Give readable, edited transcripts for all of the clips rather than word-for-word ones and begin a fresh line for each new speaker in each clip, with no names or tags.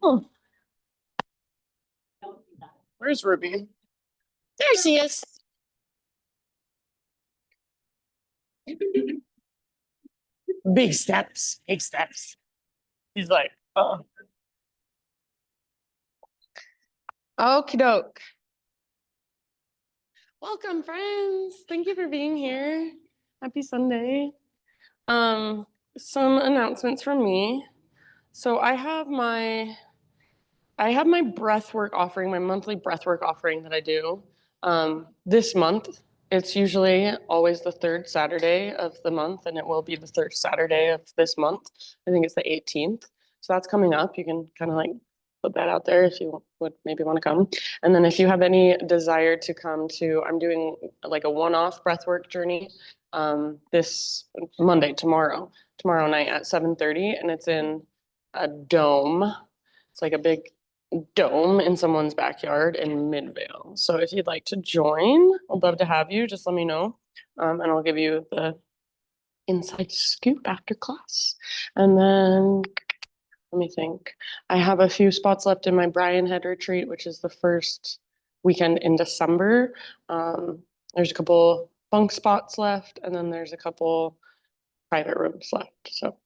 Oh. Where's Ruby? There she is. Big steps, big steps. He's like, oh. Okie doke. Welcome, friends. Thank you for being here. Happy Sunday. Some announcements from me. So I have my breathwork offering, my monthly breathwork offering that I do. This month, it's usually always the third Saturday of the month, and it will be the third Saturday of this month. I think it's the 18th. So that's coming up. You can kind of like put that out there if you would maybe want to come. And then if you have any desire to come to, I'm doing like a one-off breathwork journey this Monday, tomorrow night at 7:30, and it's in a dome. It's like a big dome in someone's backyard in Midvale. So if you'd like to join, I'd love to have you. Just let me know, and I'll give you the inside scoop after class. And then let me think. I have a few spots left in my Brian Head retreat, which is the first weekend in December. There's a couple bunk spots left, and then there's a couple private rooms left. So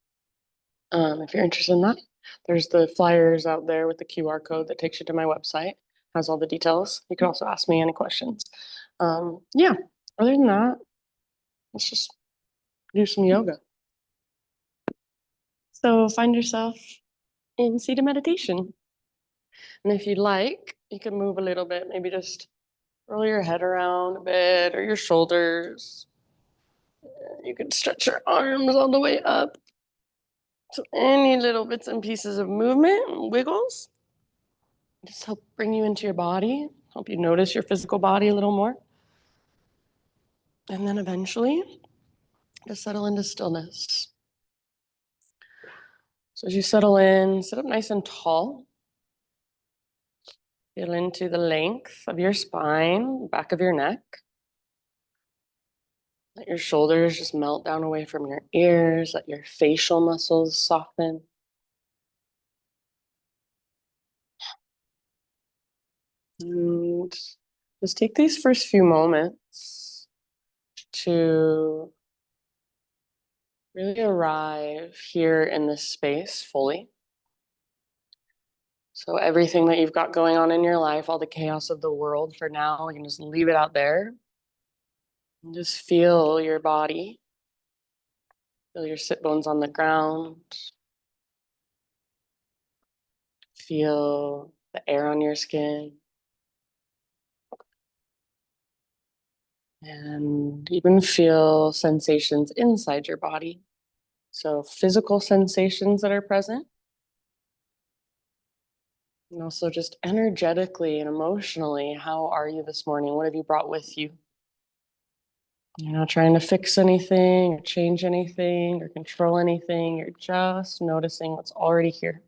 if you're interested in that, there's the flyers out there with the QR code that takes you to my website, has all the details. You can also ask me any questions. Yeah, other than that, let's just do some yoga. So find yourself in seated meditation. And if you'd like, you can move a little bit, maybe just roll your head around a bit or your shoulders. You can stretch your arms all the way up. So any little bits and pieces of movement and wiggles just help bring you into your body, help you notice your physical body a little more. And then eventually, just settle into stillness. So as you settle in, sit up nice and tall. Feel into the length of your spine, back of your neck. Let your shoulders just melt down away from your ears. Let your facial muscles soften. And just take these first few moments to really arrive here in this space fully. So everything that you've got going on in your life, all the chaos of the world for now, you can just leave it out there. And just feel your body. Feel your sit bones on the ground. Feel the air on your skin. And even feel sensations inside your body. So physical sensations that are present. And also just energetically and emotionally, how are you this morning? What have you brought with you? You're not trying to fix anything or change anything or control anything. You're just noticing what's already here.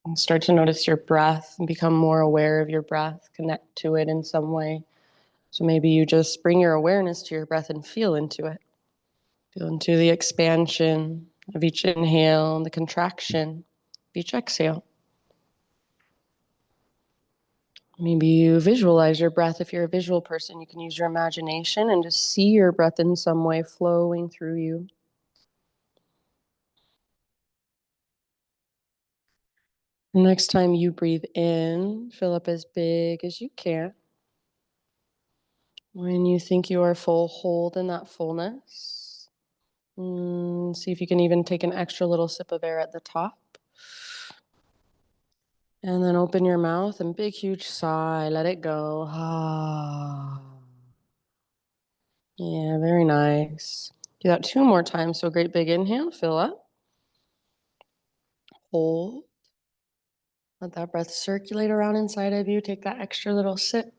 And start to notice your breath and become more aware of your breath, connect to it in some way. So maybe you just bring your awareness to your breath and feel into it. Feel into the expansion of each inhale and the contraction of each exhale. Maybe you visualize your breath. If you're a visual person, you can use your imagination and just see your breath in some way flowing through you. Next time you breathe in, fill up as big as you can. When you think you are full, hold in that fullness. See if you can even take an extra little sip of air at the top. And then open your mouth and big, huge sigh. Let it go. Ah. Yeah, very nice. Do that 2 more times. So great big inhale, fill up. Hold. Let that breath circulate around inside of you. Take that extra little sip.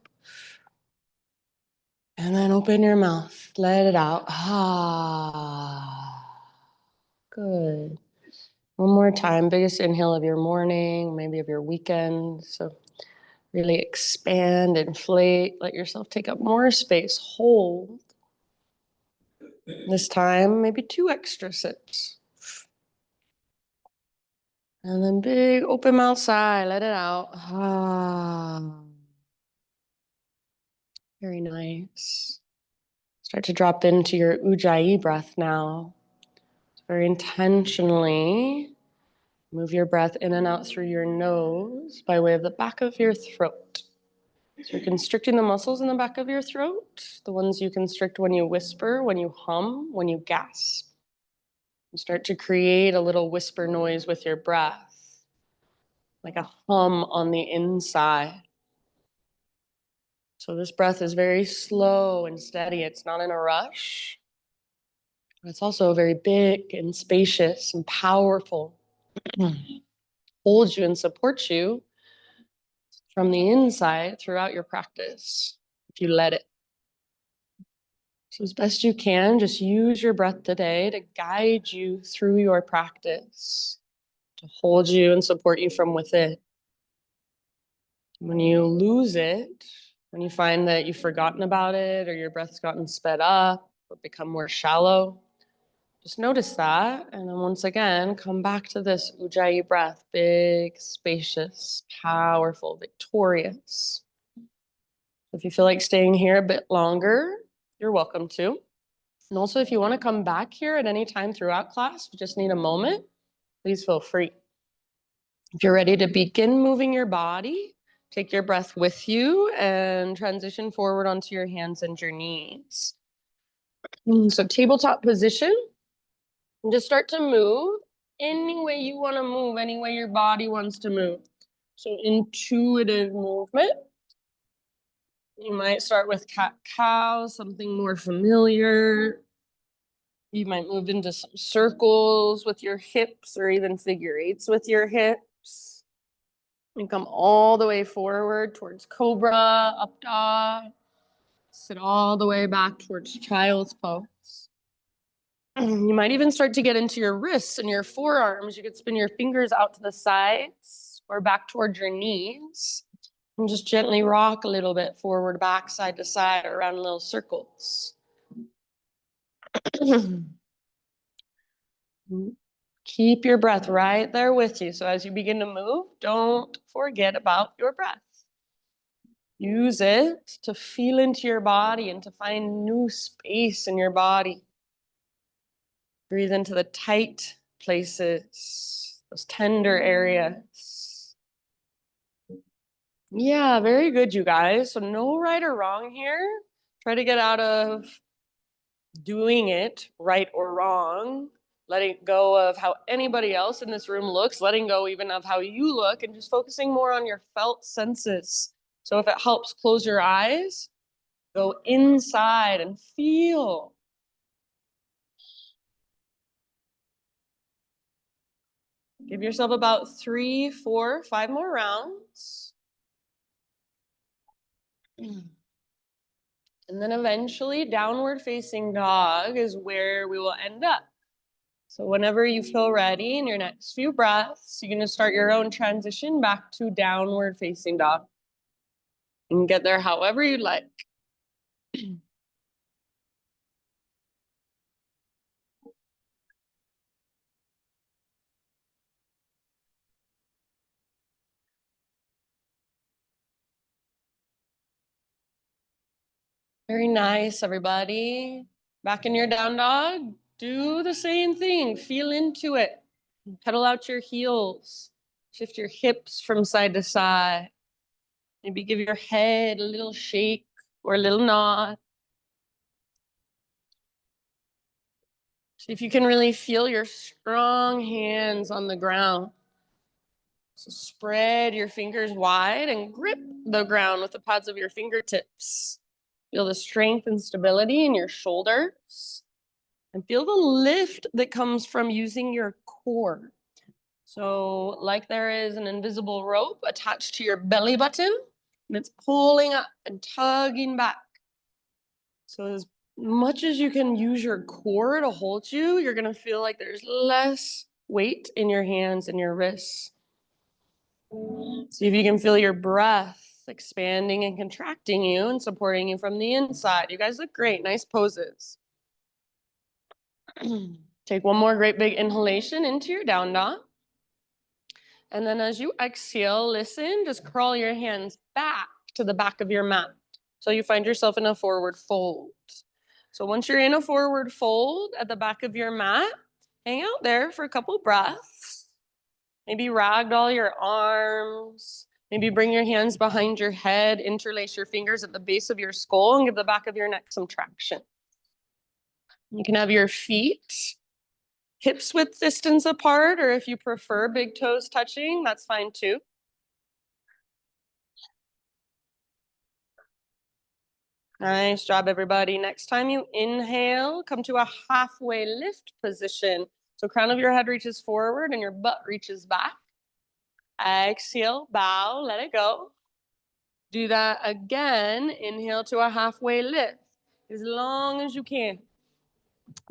And then open your mouth, let it out. Ah, good. One more time, biggest inhale of your morning, maybe of your weekend. So really expand, inflate, let yourself take up more space, hold. This time, maybe 2 extra sips. And then big open mouth sigh, let it out. Ah, very nice. Start to drop into your ENJOI breath now. Very intentionally move your breath in and out through your nose by way of the back of your throat. So you're constricting the muscles in the back of your throat, the ones you constrict when you whisper, when you hum, when you gasp. You start to create a little whisper noise with your breath, like a hum on the inside. So this breath is very slow and steady. It's not in a rush. But it's also very big and spacious and powerful. Holds you and supports you from the inside throughout your practice, if you let it. So as best you can, just use your breath today to guide you through your practice, to hold you and support you from within. When you lose it, when you find that you've forgotten about it or your breath's gotten sped up or become more shallow, just notice that. And then once again, come back to this ENJOI breath, big, spacious, powerful, victorious. If you feel like staying here a bit longer, you're welcome to. And also, if you want to come back here at any time throughout class, you just need a moment, please feel free. If you're ready to begin moving your body, take your breath with you and transition forward onto your hands and your knees. So tabletop position, and just start to move any way you want to move, any way your body wants to move. So intuitive movement. You might start with cat-cow, something more familiar. You might move into some circles with your hips or even figure eights with your hips. And come all the way forward towards cobra, up dog. Sit all the way back towards child's pose. You might even start to get into your wrists and your forearms. You could spin your fingers out to the sides or back towards your knees. And just gently rock a little bit forward, back, side to side, around little circles. Keep your breath right there with you. So as you begin to move, don't forget about your breath. Use it to feel into your body and to find new space in your body. Breathe into the tight places, those tender areas. Yeah, very good, you guys. So no right or wrong here. Try to get out of doing it right or wrong, letting go of how anybody else in this room looks, letting go even of how you look, and just focusing more on your felt senses. So if it helps, close your eyes, go inside and feel. Give yourself about 3, 4, 5 more rounds. And then eventually downward facing dog is where we will end up. So whenever you feel ready in your next few breaths, you're going to start your own transition back to downward facing dog. You can get there however you like. Very nice, everybody. Back in your down dog, do the same thing. Feel into it. Pedal out your heels. Shift your hips from side to side. Maybe give your head a little shake or a little nod. See if you can really feel your strong hands on the ground. So spread your fingers wide and grip the ground with the pads of your fingertips. Feel the strength and stability in your shoulders. And feel the lift that comes from using your core. So like there is an invisible rope attached to your belly button, and it's pulling up and tugging back. So as much as you can use your core to hold you, you're gonna feel like there's less weight in your hands and your wrists. See if you can feel your breath expanding and contracting you and supporting you from the inside. You guys look great, nice poses. Take one more great big inhalation into your down dog. And then as you exhale, listen, just crawl your hands back to the back of your mat. So you find yourself in a forward fold. So once you're in a forward fold at the back of your mat, hang out there for a couple breaths. Maybe ragdoll your arms. Maybe bring your hands behind your head, interlace your fingers at the base of your skull, and give the back of your neck some traction. You can have your feet hips width distance apart, or if you prefer big toes touching, that's fine too. Nice job, everybody. Next time you inhale, come to a halfway lift position. So crown of your head reaches forward and your butt reaches back. Exhale, bow, let it go. Do that again. Inhale to a halfway lift, as long as you can.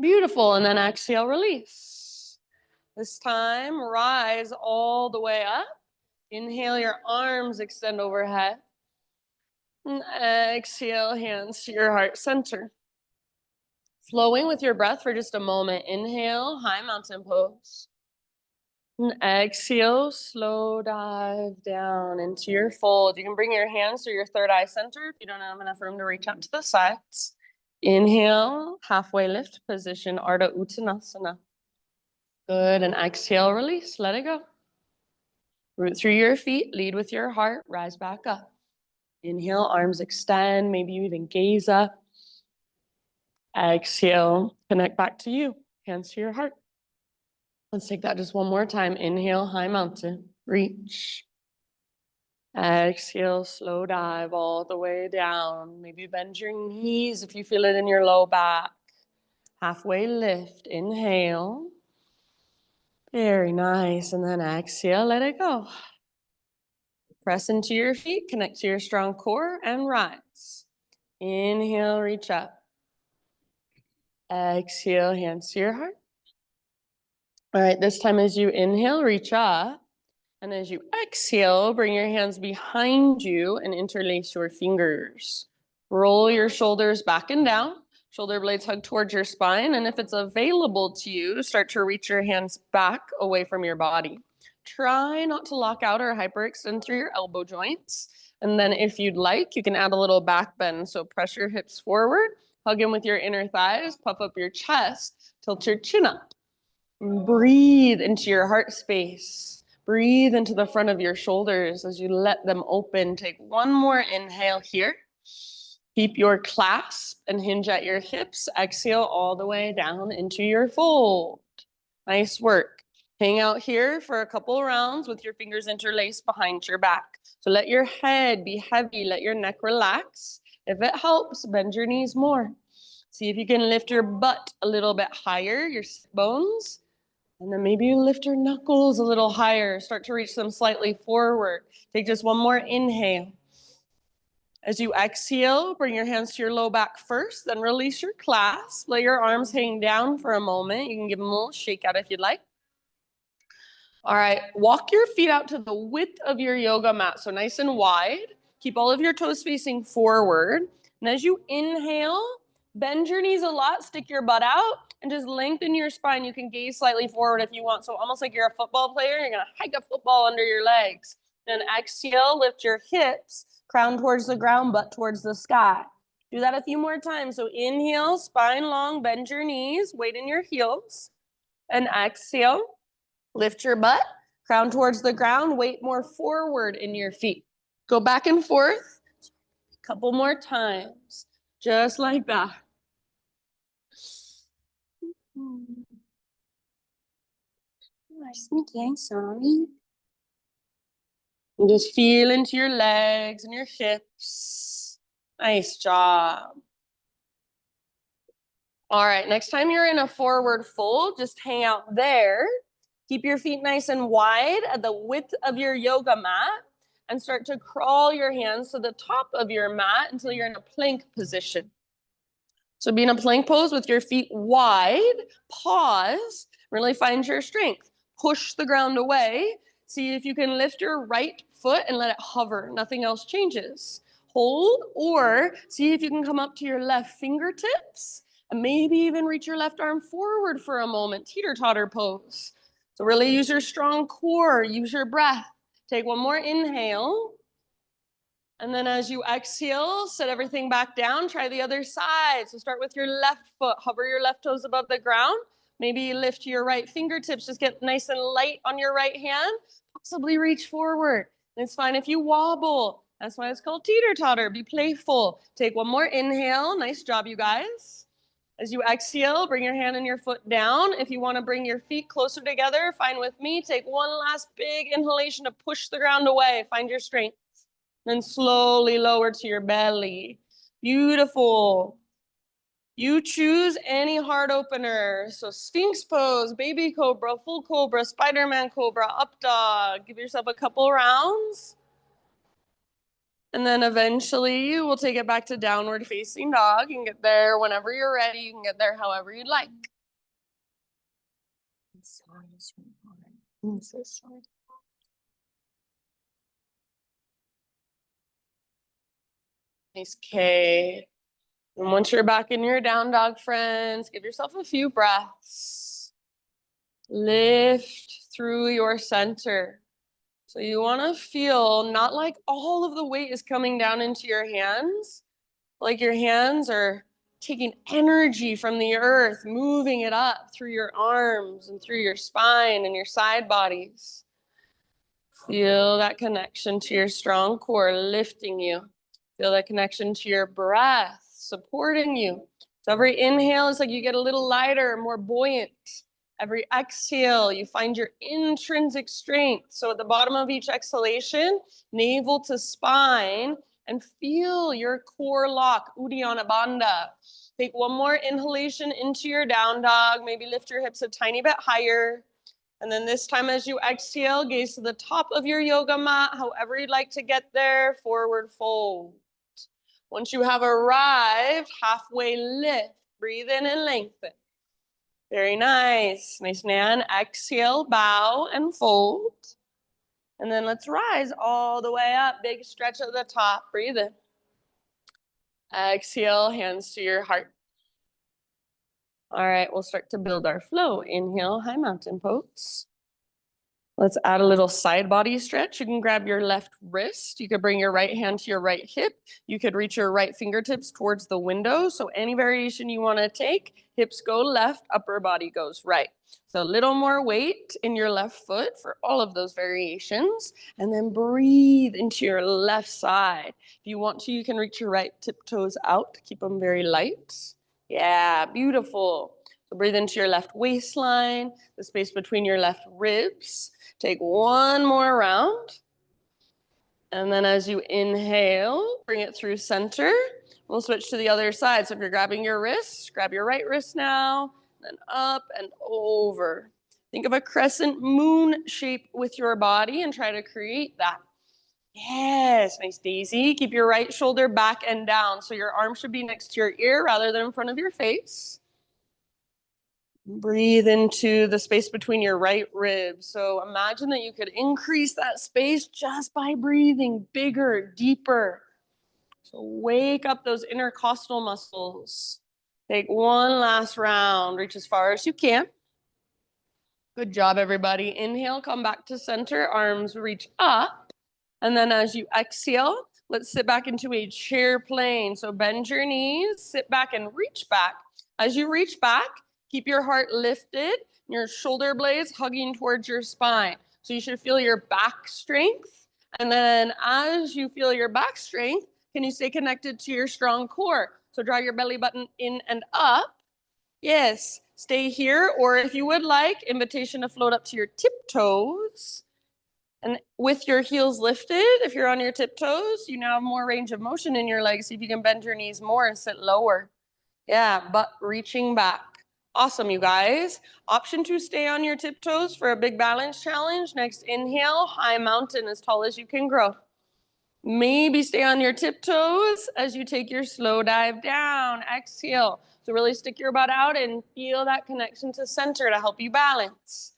Beautiful. And then exhale, release. This time, rise all the way up. Inhale, your arms extend overhead. And exhale, hands to your heart center. Flowing with your breath for just a moment. Inhale, high mountain pose. And exhale, slow dive down into your fold. You can bring your hands to your third eye center if you don't have enough room to reach out to the sides. Inhale, halfway lift position, Ardha Uttanasana. Good, and exhale, release, let it go. Root through your feet, lead with your heart, rise back up. Inhale, arms extend, maybe you even gaze up. Exhale, connect back to you, hands to your heart. Let's take that just one more time. Inhale, high mountain, reach. Exhale, slow dive all the way down. Maybe bend your knees if you feel it in your low back. Halfway lift, inhale. Very nice, and then exhale, let it go. Press into your feet, connect to your strong core, and rise. Inhale, reach up. Exhale, hands to your heart. All right, this time as you inhale, reach up. And as you exhale, bring your hands behind you and interlace your fingers. Roll your shoulders back and down. Shoulder blades hug towards your spine. And if it's available to you, start to reach your hands back away from your body. Try not to lock out or hyperextend through your elbow joints. And then if you'd like, you can add a little back bend. So press your hips forward, hug in with your inner thighs, puff up your chest, tilt your chin up. Breathe into your heart space. Breathe into the front of your shoulders as you let them open. Take one more inhale here. Keep your clasp and hinge at your hips. Exhale all the way down into your fold. Nice work. Hang out here for a couple rounds with your fingers interlaced behind your back. So let your head be heavy. Let your neck relax. If it helps, bend your knees more. See if you can lift your butt a little bit higher, your sit bones. And then maybe you lift your knuckles a little higher. Start to reach them slightly forward. Take just one more inhale. As you exhale, bring your hands to your low back first, then release your clasp. Let your arms hang down for a moment. You can give them a little shake out if you'd like. All right, walk your feet out to the width of your yoga mat, so nice and wide. Keep all of your toes facing forward. And as you inhale, bend your knees a lot, stick your butt out, and just lengthen your spine. You can gaze slightly forward if you want. So almost like you're a football player, you're gonna hike a football under your legs. Then exhale, lift your hips, crown towards the ground, butt towards the sky. Do that a few more times. So inhale, spine long, bend your knees, weight in your heels. And exhale, lift your butt, crown towards the ground, weight more forward in your feet. Go back and forth a couple more times, just like that. Sneaky, I'm sorry. And just feel into your legs and your hips. Nice job. All right, next time you're in a forward fold, just hang out there. Keep your feet nice and wide at the width of your yoga mat and start to crawl your hands to the top of your mat until you're in a plank position. So be in a plank pose with your feet wide, pause, really find your strength. Push the ground away. See if you can lift your right foot and let it hover. Nothing else changes. Hold, or see if you can come up to your left fingertips and maybe even reach your left arm forward for a moment, teeter-totter pose. So really use your strong core, use your breath. Take one more inhale. And then as you exhale, set everything back down. Try the other side. So start with your left foot. Hover your left toes above the ground. Maybe lift your right fingertips. Just get nice and light on your right hand. Possibly reach forward. And it's fine if you wobble. That's why it's called teeter-totter. Be playful. Take one more inhale. Nice job, you guys. As you exhale, bring your hand and your foot down. If you want to bring your feet closer together, fine with me. Take one last big inhalation to push the ground away. Find your strength. Then slowly lower to your belly. Beautiful. You choose any heart opener. So Sphinx pose, baby cobra, full cobra, Spider-Man cobra, up dog. Give yourself a couple rounds. And then eventually we'll take it back to downward facing dog. You can get there whenever you're ready. You can get there however you'd like. I'm so sorry. Nice K. And once you're back in your down dog, friends, give yourself a few breaths. Lift through your center. So you want to feel not like all of the weight is coming down into your hands, like your hands are taking energy from the earth, moving it up through your arms and through your spine and your side bodies. Feel that connection to your strong core lifting you. Feel that connection to your breath supporting you. So every inhale is like you get a little lighter, more buoyant. Every exhale, you find your intrinsic strength. So at the bottom of each exhalation, navel to spine, and feel your core lock, Uddiyana Bandha. Take one more inhalation into your down dog. Maybe lift your hips a tiny bit higher. And then this time as you exhale, gaze to the top of your yoga mat, however you'd like to get there, forward fold. Once you have arrived, halfway lift, breathe in and lengthen. Very nice. Nice, Nan. Exhale, bow and fold. And then let's rise all the way up. Big stretch at the top. Breathe in. Exhale, hands to your heart. All right, we'll start to build our flow. Inhale, high mountain pose. Let's add a little side body stretch. You can grab your left wrist. You could bring your right hand to your right hip. You could reach your right fingertips towards the window. So any variation you want to take, hips go left, upper body goes right. So a little more weight in your left foot for all of those variations. And then breathe into your left side. If you want to, you can reach your right tiptoes out. Keep them very light. Yeah, beautiful. So breathe into your left waistline, the space between your left ribs. Take one more round. And then as you inhale, bring it through center. We'll switch to the other side. So if you're grabbing your wrist, grab your right wrist now, then up and over. Think of a crescent moon shape with your body and try to create that. Yes, nice, Daisy. Keep your right shoulder back and down. So your arm should be next to your ear rather than in front of your face. Breathe into the space between your right ribs. So imagine that you could increase that space just by breathing bigger, deeper. So wake up those intercostal muscles. Take one last round. Reach as far as you can. Good job, everybody. Inhale, come back to center. Arms reach up. And then as you exhale, let's sit back into a chair plane. So bend your knees, sit back and reach back. As you reach back, keep your heart lifted, your shoulder blades hugging towards your spine. So you should feel your back strength. And then as you feel your back strength, can you stay connected to your strong core? So draw your belly button in and up. Yes, stay here. Or if you would like, invitation to float up to your tiptoes. And with your heels lifted, if you're on your tiptoes, you now have more range of motion in your legs. See if you can bend your knees more and sit lower. Yeah, butt reaching back. Awesome, you guys. Option to stay on your tiptoes for a big balance challenge. Next, inhale, high mountain as tall as you can grow. Maybe stay on your tiptoes as you take your slow dive down. Exhale. So really stick your butt out and feel that connection to center to help you balance.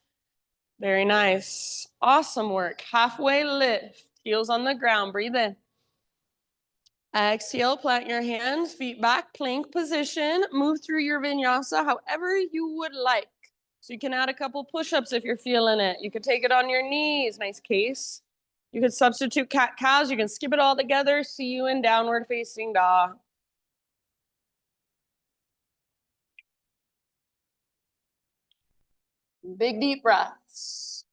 Very nice. Awesome work. Halfway lift. Heels on the ground. Breathe in. Exhale, plant your hands, feet back, plank position. Move through your vinyasa however you would like. So you can add a couple push-ups if you're feeling it. You could take it on your knees, nice case. You could substitute cat-cows. You can skip it all together. See you in downward facing dog. Big deep breaths.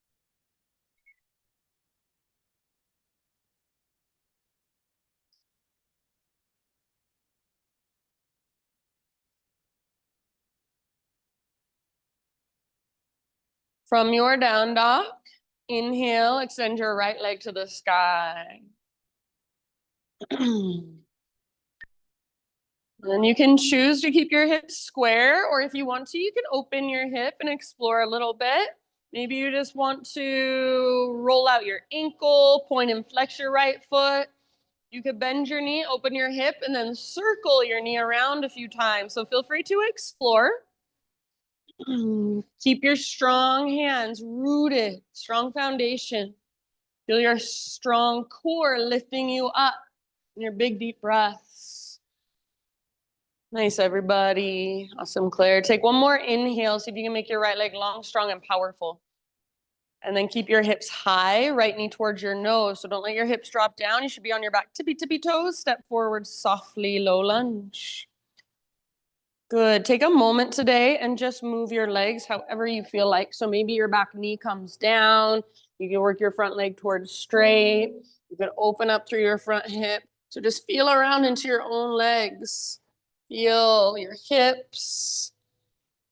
From your down dog, inhale, extend your right leg to the sky. And you can choose to keep your hips square, or if you want to, you can open your hip and explore a little bit. Maybe you just want to roll out your ankle, point and flex your right foot. You could bend your knee, open your hip, and then circle your knee around a few times. So feel free to explore. Keep your strong hands rooted, strong foundation. Feel your strong core lifting you up in your big deep breaths. Nice, everybody. Awesome, Claire. Take one more inhale. See if you can make your right leg long, strong, and powerful. And then keep your hips high, right knee towards your nose. So don't let your hips drop down. You should be on your back tippy toes. Step forward softly, low lunge. Good. Take a moment today and just move your legs however you feel like. So maybe your back knee comes down. You can work your front leg towards straight. You can open up through your front hip. So just feel around into your own legs. Feel your hips,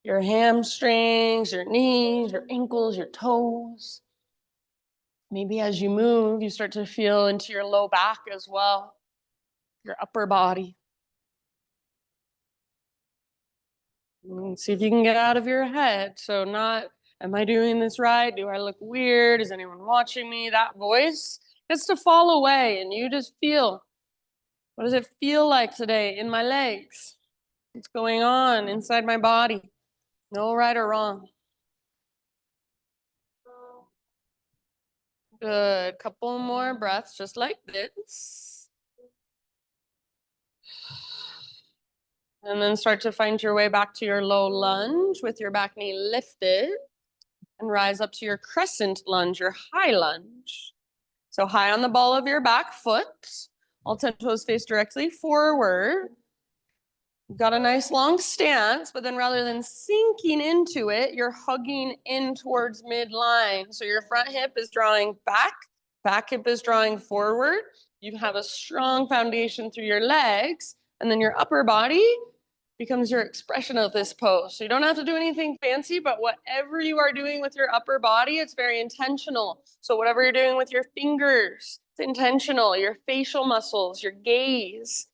your hamstrings, your knees, your ankles, your toes. Maybe as you move, you start to feel into your low back as well, your upper body. And see if you can get out of your head. So not, am I doing this right? Do I look weird? Is anyone watching me? That voice gets to fall away and you just feel, what does it feel like today in my legs? What's going on inside my body? No right or wrong. Good. Couple more breaths just like this. And then start to find your way back to your low lunge with your back knee lifted and rise up to your crescent lunge, your high lunge. So high on the ball of your back foot, all 10 toes face directly forward. You've got a nice long stance, but then rather than sinking into it, you're hugging in towards midline. So your front hip is drawing back hip is drawing forward. You have a strong foundation through your legs, and then your upper body becomes your expression of this pose. So you don't have to do anything fancy, but whatever you are doing with your upper body, it's very intentional. So whatever you're doing with your fingers, it's intentional. Your facial muscles, your gaze.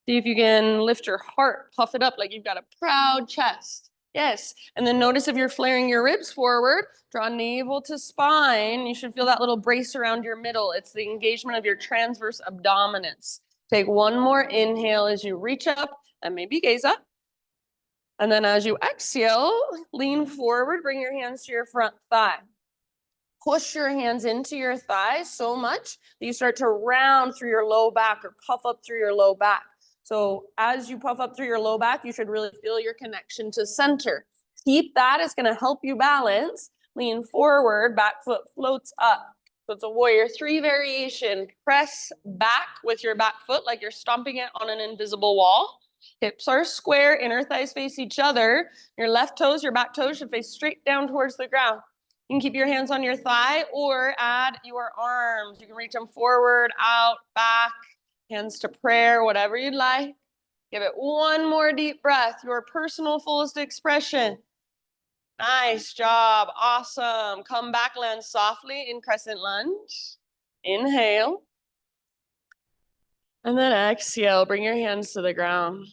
See if you can lift your heart, puff it up like you've got a proud chest. Yes, and then notice if you're flaring your ribs forward, draw navel to spine. You should feel that little brace around your middle. It's the engagement of your transverse abdominis. Take one more inhale as you reach up and maybe gaze up. And then as you exhale, lean forward, bring your hands to your front thigh. Push your hands into your thighs so much that you start to round through your low back or puff up through your low back. So as you puff up through your low back, you should really feel your connection to center. Keep that. It's going to help you balance. Lean forward, back foot floats up. So it's a warrior 3 variation. Press back with your back foot like you're stomping it on an invisible wall. Hips are square, inner thighs face each other. Your left toes, your back toes should face straight down towards the ground. You can keep your hands on your thigh or add your arms. You can reach them forward, out, back, hands to prayer, whatever you'd like. Give it one more deep breath, your personal fullest expression. Nice job. Awesome. Come back, land softly in crescent lunge. Inhale. And then exhale. Bring your hands to the ground.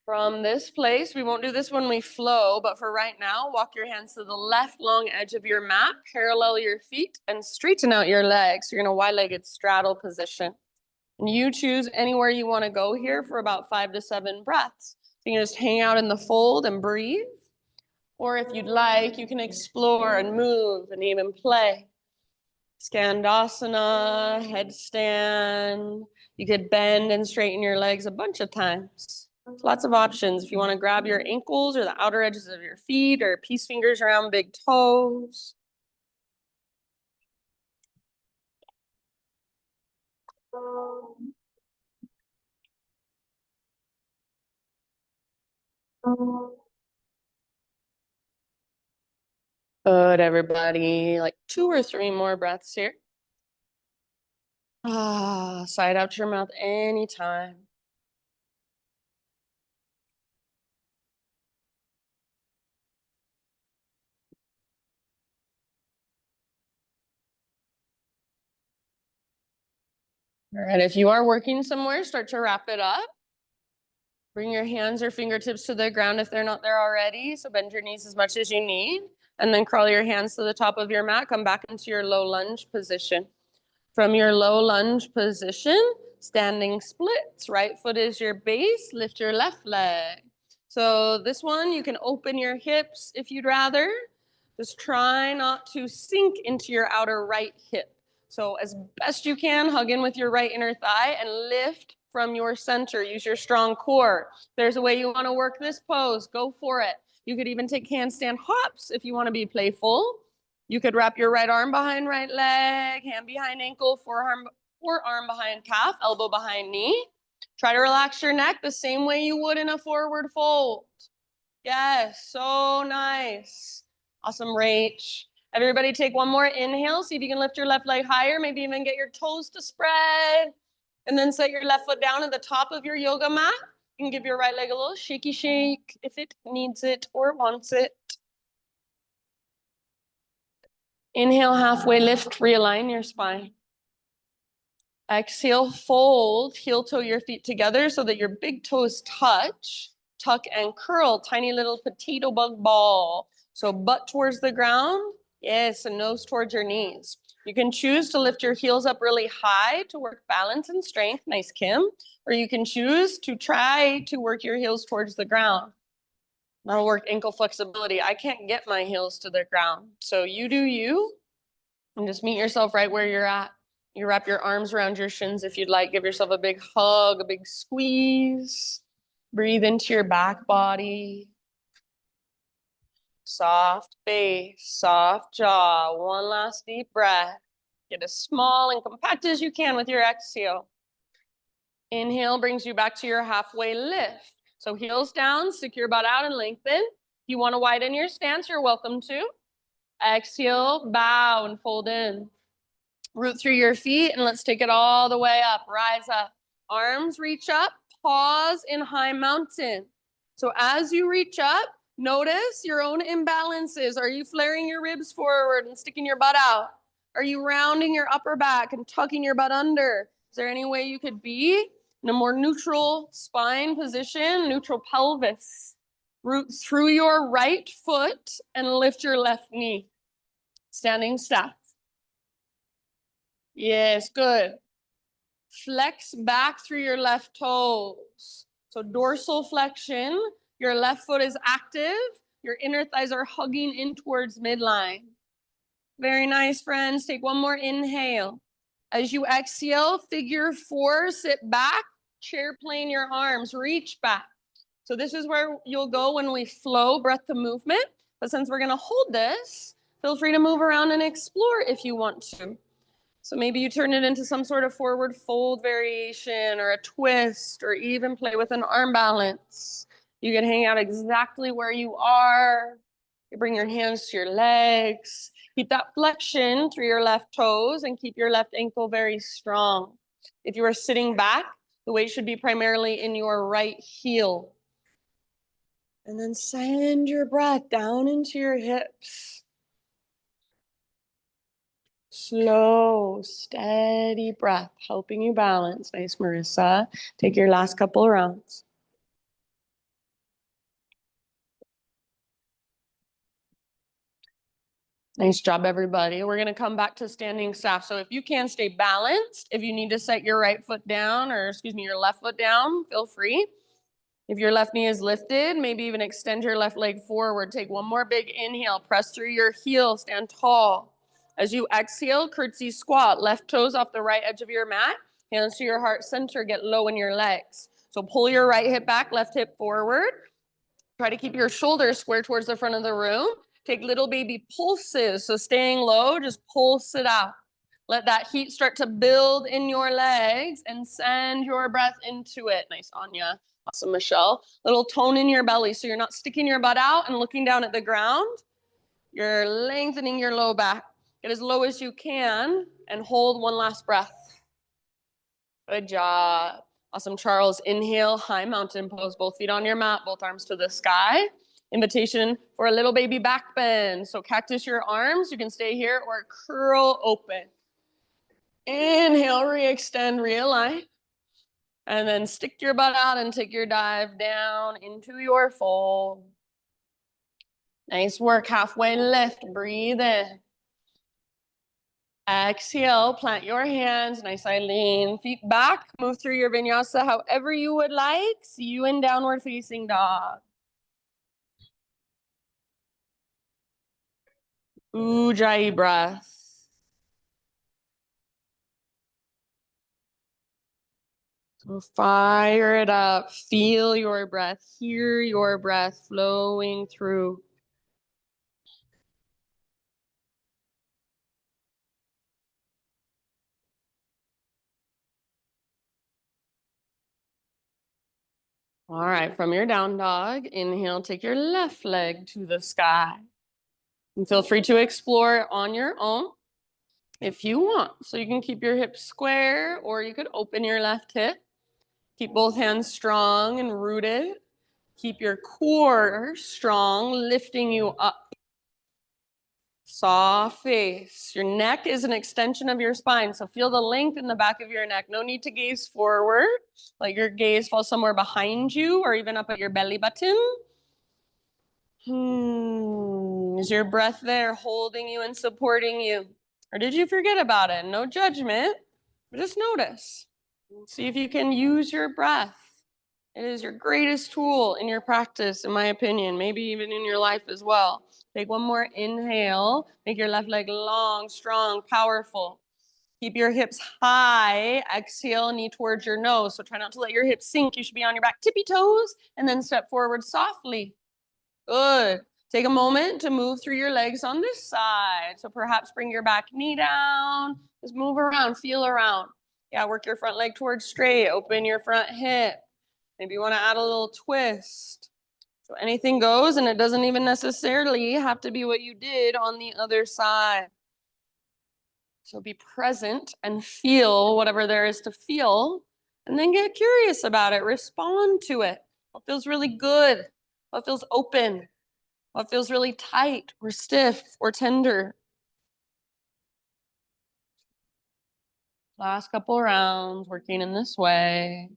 From this place, we won't do this when we flow, but for right now, walk your hands to the left long edge of your mat, parallel your feet, and straighten out your legs. You're in a wide-legged straddle position. And you choose anywhere you want to go here for about 5 to 7 breaths. So you can just hang out in the fold and breathe. Or if you'd like, you can explore and move and even play. Skandasana, headstand. You could bend and straighten your legs a bunch of times. Lots of options. If you want to grab your ankles or the outer edges of your feet or peace fingers around big toes. Good, everybody. Like 2 or 3 more breaths here. Side out your mouth anytime. All right, if you are working somewhere, start to wrap it up. Bring your hands or fingertips to the ground if they're not there already. So bend your knees as much as you need. And then crawl your hands to the top of your mat. Come back into your low lunge position. From your low lunge position, standing splits. Right foot is your base. Lift your left leg. So this one, you can open your hips if you'd rather. Just try not to sink into your outer right hip. So as best you can, hug in with your right inner thigh and lift from your center. Use your strong core. If there's a way you want to work this pose, go for it. You could even take handstand hops if you want to be playful. You could wrap your right arm behind right leg, hand behind ankle, forearm behind calf, elbow behind knee. Try to relax your neck the same way you would in a forward fold. Yes, so nice. Awesome, Rach. Everybody take one more inhale. See if you can lift your left leg higher, maybe even get your toes to spread. And then set your left foot down at the top of your yoga mat. You can give your right leg a little shaky shake if it needs it or wants it. Inhale, halfway lift, realign your spine. Exhale, fold, heel toe your feet together so that your big toes touch. Tuck and curl, tiny little potato bug ball. So butt towards the ground, yes, and nose towards your knees. You can choose to lift your heels up really high to work balance and strength, nice Kim, or you can choose to try to work your heels towards the ground. That'll work ankle flexibility. I can't get my heels to the ground, so you do you, and just meet yourself right where you're at. You wrap your arms around your shins if you'd like. Give yourself a big hug, a big squeeze. Breathe into your back body. Soft face, soft jaw. One last deep breath. Get as small and compact as you can with your exhale. Inhale brings you back to your halfway lift. So heels down, stick your butt out and lengthen. If you want to widen your stance, you're welcome to. Exhale, bow and fold in. Root through your feet and let's take it all the way up. Rise up. Arms reach up. Pause in high mountain. So as you reach up, notice your own imbalances. Are you flaring your ribs forward and sticking your butt out? Are you rounding your upper back and tucking your butt under? Is there any way you could be in a more neutral spine position, neutral pelvis? Root through your right foot and lift your left knee. Standing staff. Yes, good. Flex back through your left toes. So dorsal flexion, your left foot is active, your inner thighs are hugging in towards midline. Very nice, friends. Take one more inhale. As you exhale, figure 4, sit back, chair plane your arms, reach back. So this is where you'll go when we flow breath to movement. But since we're gonna hold this, feel free to move around and explore if you want to. So maybe you turn it into some sort of forward fold variation or a twist or even play with an arm balance. You can hang out exactly where you are. You bring your hands to your legs. Keep that flexion through your left toes and keep your left ankle very strong. If you are sitting back, the weight should be primarily in your right heel. And then send your breath down into your hips. Slow, steady breath, helping you balance. Nice, Marissa. Take your last couple rounds. Nice job, everybody. We're going to come back to standing staff. So if you can, stay balanced. If you need to set your right foot down, or excuse me, your left foot down, feel free. If your left knee is lifted, maybe even extend your left leg forward. Take one more big inhale. Press through your heel. Stand tall. As you exhale, curtsy squat. Left toes off the right edge of your mat. Hands to your heart center. Get low in your legs. So pull your right hip back, left hip forward. Try to keep your shoulders square towards the front of the room. Take little baby pulses. So staying low, just pulse it out. Let that heat start to build in your legs and send your breath into it. Nice, Anya. Awesome, Michelle. Little tone in your belly so you're not sticking your butt out and looking down at the ground. You're lengthening your low back. Get as low as you can and hold one last breath. Good job. Awesome, Charles. Inhale, high mountain pose. Both feet on your mat, both arms to the sky. Invitation for a little baby back bend. So cactus your arms. You can stay here or curl open. Inhale, re-extend, realign. And then stick your butt out and take your dive down into your fold. Nice work. Halfway lift. Breathe in. Exhale, plant your hands. Nice, Eileen. Feet back. Move through your vinyasa however you would like. See you in downward facing dog. Ujjayi breath. So fire it up. Feel your breath. Hear your breath flowing through. All right, from your down dog, inhale, take your left leg to the sky. And feel free to explore on your own if you want. So you can keep your hips square or you could open your left hip. Keep both hands strong and rooted. Keep your core strong, lifting you up. Soft face. Your neck is an extension of your spine, so feel the length in the back of your neck. No need to gaze forward. Let your gaze fall somewhere behind you or even up at your belly button. Is your breath there holding you and supporting you? Or did you forget about it? No judgment, but just notice. See if you can use your breath. It is your greatest tool in your practice, in my opinion, maybe even in your life as well. Take one more inhale. Make your left leg long, strong, powerful. Keep your hips high. Exhale, knee towards your nose. So try not to let your hips sink. You should be on your back tippy toes and then step forward softly. Good. Take a moment to move through your legs on this side. So perhaps bring your back knee down. Just move around, feel around. Yeah, work your front leg towards straight. Open your front hip. Maybe you want to add a little twist. So anything goes, and it doesn't even necessarily have to be what you did on the other side. So be present and feel whatever there is to feel, and then get curious about it. Respond to it. What feels really good? What feels open? What feels really tight or stiff or tender? Last couple rounds, working in this way.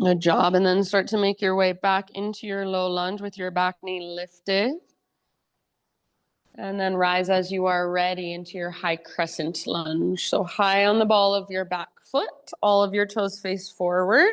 Good job. And then start to make your way back into your low lunge with your back knee lifted. And then rise as you are ready into your high crescent lunge. So high on the ball of your back foot, all of your toes face forward.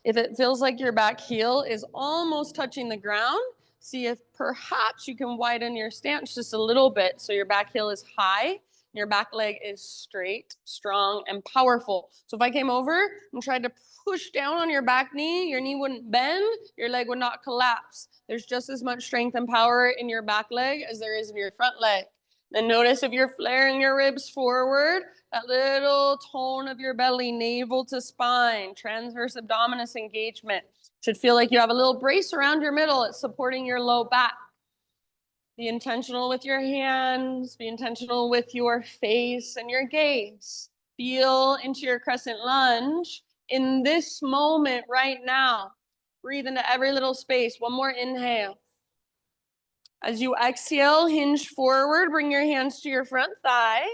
If it feels like your back heel is almost touching the ground, see if perhaps you can widen your stance just a little bit so your back heel is high, your back leg is straight, strong, and powerful. So if I came over and tried to push down on your back knee, your knee wouldn't bend, your leg would not collapse. There's just as much strength and power in your back leg as there is in your front leg. Then notice if you're flaring your ribs forward, that little tone of your belly, navel to spine, transverse abdominis engagement. Should feel like you have a little brace around your middle. It's supporting your low back. Be intentional with your hands. Be intentional with your face and your gaze. Feel into your crescent lunge in this moment right now. Breathe into every little space. One more inhale. As you exhale, hinge forward. Bring your hands to your front thigh.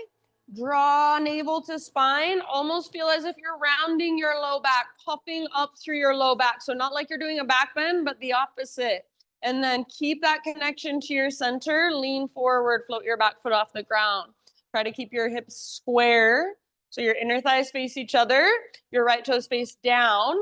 Draw navel to spine. Almost feel as if you're rounding your low back, puffing up through your low back. So not like you're doing a back bend, but the opposite. And then keep that connection to your center. Lean forward, float your back foot off the ground. Try to keep your hips square. So your inner thighs face each other. Your right toes face down.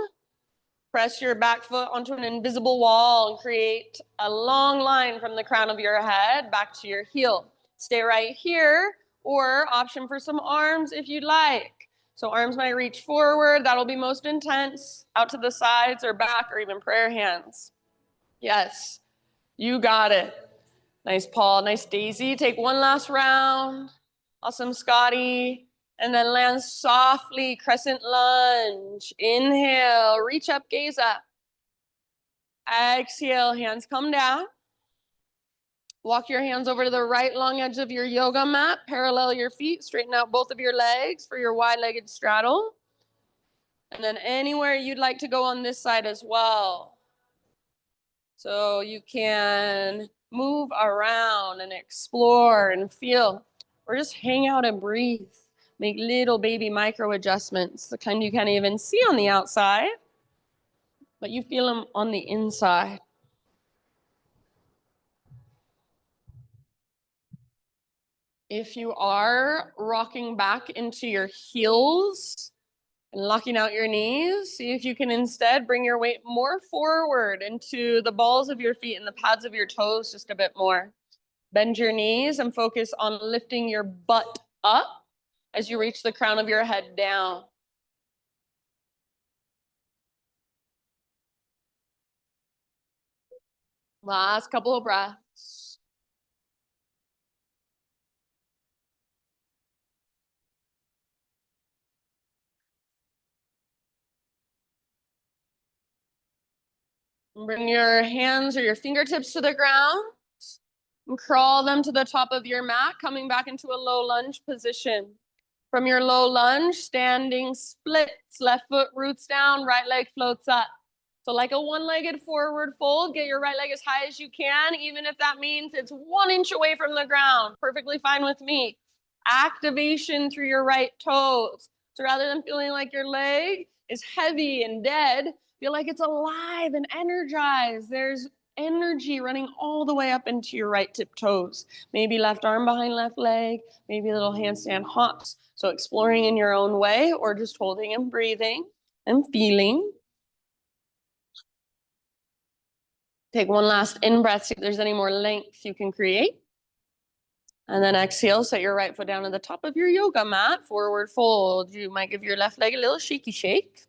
Press your back foot onto an invisible wall and create a long line from the crown of your head back to your heel. Stay right here, or option for some arms if you'd like. So arms might reach forward. That'll be most intense. Out to the sides or back, or even prayer hands. Yes, you got it. Nice, Paul. Nice, Daisy. Take one last round. Awesome, Scotty. And then land softly, crescent lunge. Inhale, reach up, gaze up. Exhale, hands come down. Walk your hands over to the right long edge of your yoga mat. Parallel your feet, straighten out both of your legs for your wide-legged straddle. And then anywhere you'd like to go on this side as well. So you can move around and explore and feel, or just hang out and breathe. Make little baby micro adjustments, the kind you can't even see on the outside, but you feel them on the inside. If you are rocking back into your heels and locking out your knees, see if you can instead bring your weight more forward into the balls of your feet and the pads of your toes just a bit more. Bend your knees and focus on lifting your butt up as you reach the crown of your head down. Last couple of breaths. Bring your hands or your fingertips to the ground and crawl them to the top of your mat, coming back into a low lunge position. From your low lunge, standing splits, left foot roots down, right leg floats up. So like a one-legged forward fold, get your right leg as high as you can, even if that means it's 1 inch away from the ground. Perfectly fine with me. Activation through your right toes. So rather than feeling like your leg is heavy and dead, feel like it's alive and energized. There's energy running all the way up into your right tip toes. Maybe left arm behind left leg, maybe little handstand hops. So exploring in your own way, or just holding and breathing and feeling. Take one last in-breath, see if there's any more length you can create. And then exhale, set your right foot down to the top of your yoga mat, forward fold. You might give your left leg a little shaky shake.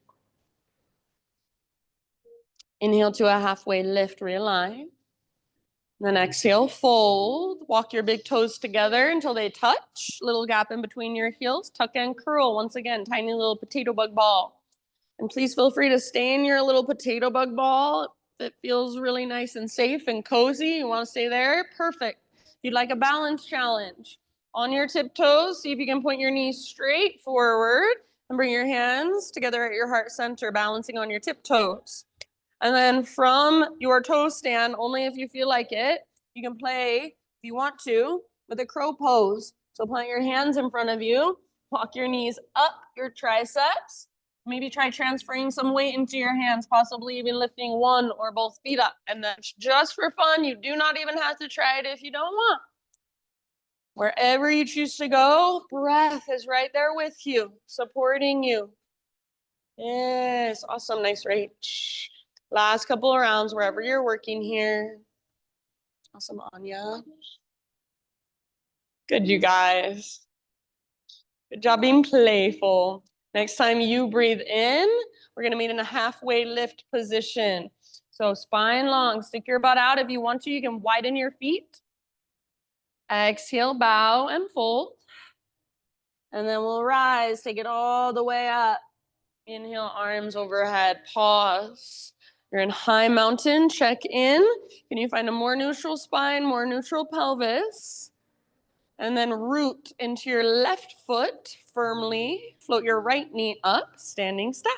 Inhale to a halfway lift, realign. Then exhale, fold. Walk your big toes together until they touch. Little gap in between your heels. Tuck and curl. Once again, tiny little potato bug ball. And please feel free to stay in your little potato bug ball. It feels really nice and safe and cozy. You want to stay there? Perfect. If you'd like a balance challenge, on your tiptoes, see if you can point your knees straight forward and bring your hands together at your heart center, balancing on your tiptoes. And then from your toe stand, only if you feel like it, you can play, if you want to, with a crow pose. So plant your hands in front of you, walk your knees up your triceps. Maybe try transferring some weight into your hands, possibly even lifting one or both feet up. And that's just for fun. You do not even have to try it if you don't want. Wherever you choose to go, breath is right there with you, supporting you. Yes, awesome, nice reach. Last couple of rounds, wherever you're working here. Awesome, Anya. Good, you guys. Good job being playful. Next time you breathe in, we're gonna meet in a halfway lift position. So spine long, stick your butt out. If you want to, you can widen your feet. Exhale, bow and fold. And then we'll rise, take it all the way up. Inhale, arms overhead, pause. You're in high mountain, check in. Can you find a more neutral spine, more neutral pelvis? And then root into your left foot firmly. Float your right knee up, standing staff.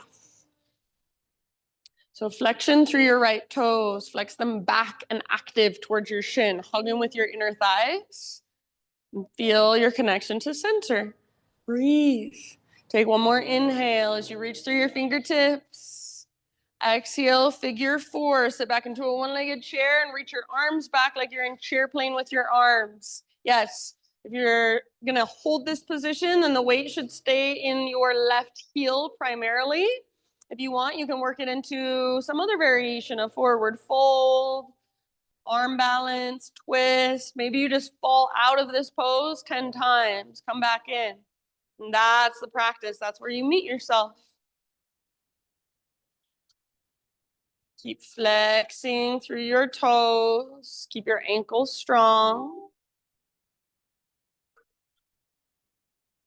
So flexion through your right toes. Flex them back and active towards your shin. Hug in with your inner thighs. And feel your connection to center. Breathe. Take one more inhale as you reach through your fingertips. Exhale, figure four. Sit back into a one-legged chair and reach your arms back like you're in chair plane with your arms. Yes, if you're gonna hold this position, then the weight should stay in your left heel primarily. If you want, you can work it into some other variation of forward fold, arm balance, twist. Maybe you just fall out of this pose 10 times, come back in. And that's the practice. That's where you meet yourself. Keep flexing through your toes. Keep your ankles strong.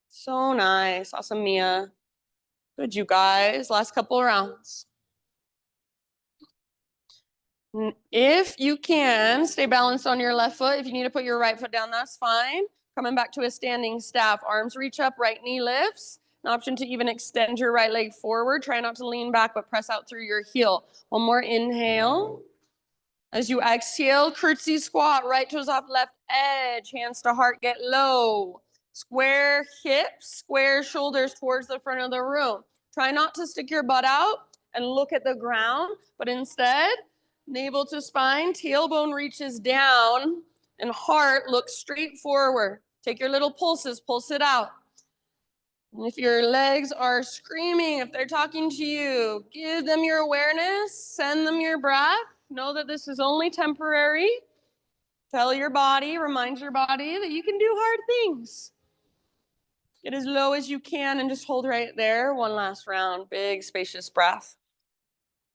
So nice. Awesome, Mia. Good, you guys. Last couple rounds. If you can, stay balanced on your left foot. If you need to put your right foot down, that's fine. Coming back to a standing staff. Arms reach up, right knee lifts. An option to even extend your right leg forward. Try not to lean back, but press out through your heel. One more inhale. As you exhale, curtsy squat, right toes off left edge, hands to heart, get low. Square hips, square shoulders towards the front of the room. Try not to stick your butt out and look at the ground, but instead, navel to spine, tailbone reaches down, and heart looks straight forward. Take your little pulses, pulse it out. And if your legs are screaming, if they're talking to you, give them your awareness, send them your breath. Know that this is only temporary. Tell your body, remind your body that you can do hard things. Get as low as you can and just hold right there. One last round. Big, spacious breath.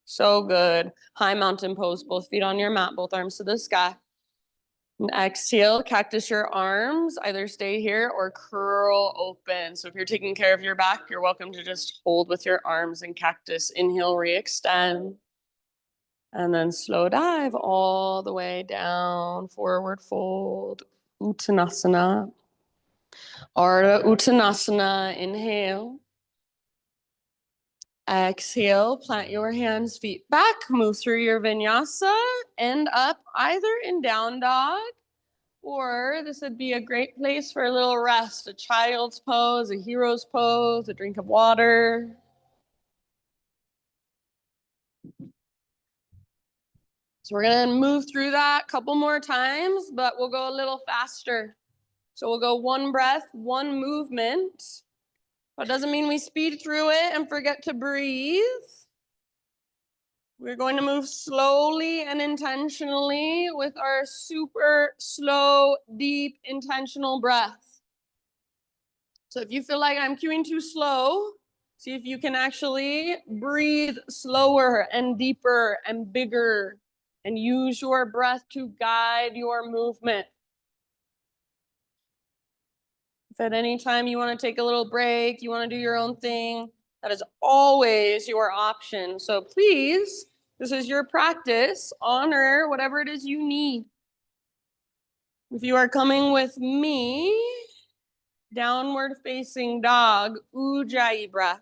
So good. High mountain pose, both feet on your mat, both arms to the sky. And exhale, cactus your arms. Either stay here or curl open. So if you're taking care of your back, you're welcome to just hold with your arms and cactus. Inhale, re-extend. And then slow dive all the way down, forward fold, Uttanasana. Ardha Uttanasana, inhale. Exhale, plant your hands, feet back, move through your vinyasa, end up either in down dog, or this would be a great place for a little rest, a child's pose, a hero's pose, a drink of water. So we're gonna move through that a couple more times, but we'll go a little faster. So we'll go one breath, one movement. That doesn't mean we speed through it and forget to breathe. We're going to move slowly and intentionally with our super slow, deep, intentional breath. So if you feel like I'm cueing too slow, see if you can actually breathe slower and deeper and bigger and use your breath to guide your movement. If at any time you want to take a little break, you want to do your own thing, that is always your option. So please, this is your practice. Honor whatever it is you need. If you are coming with me, downward facing dog, Ujjayi breath.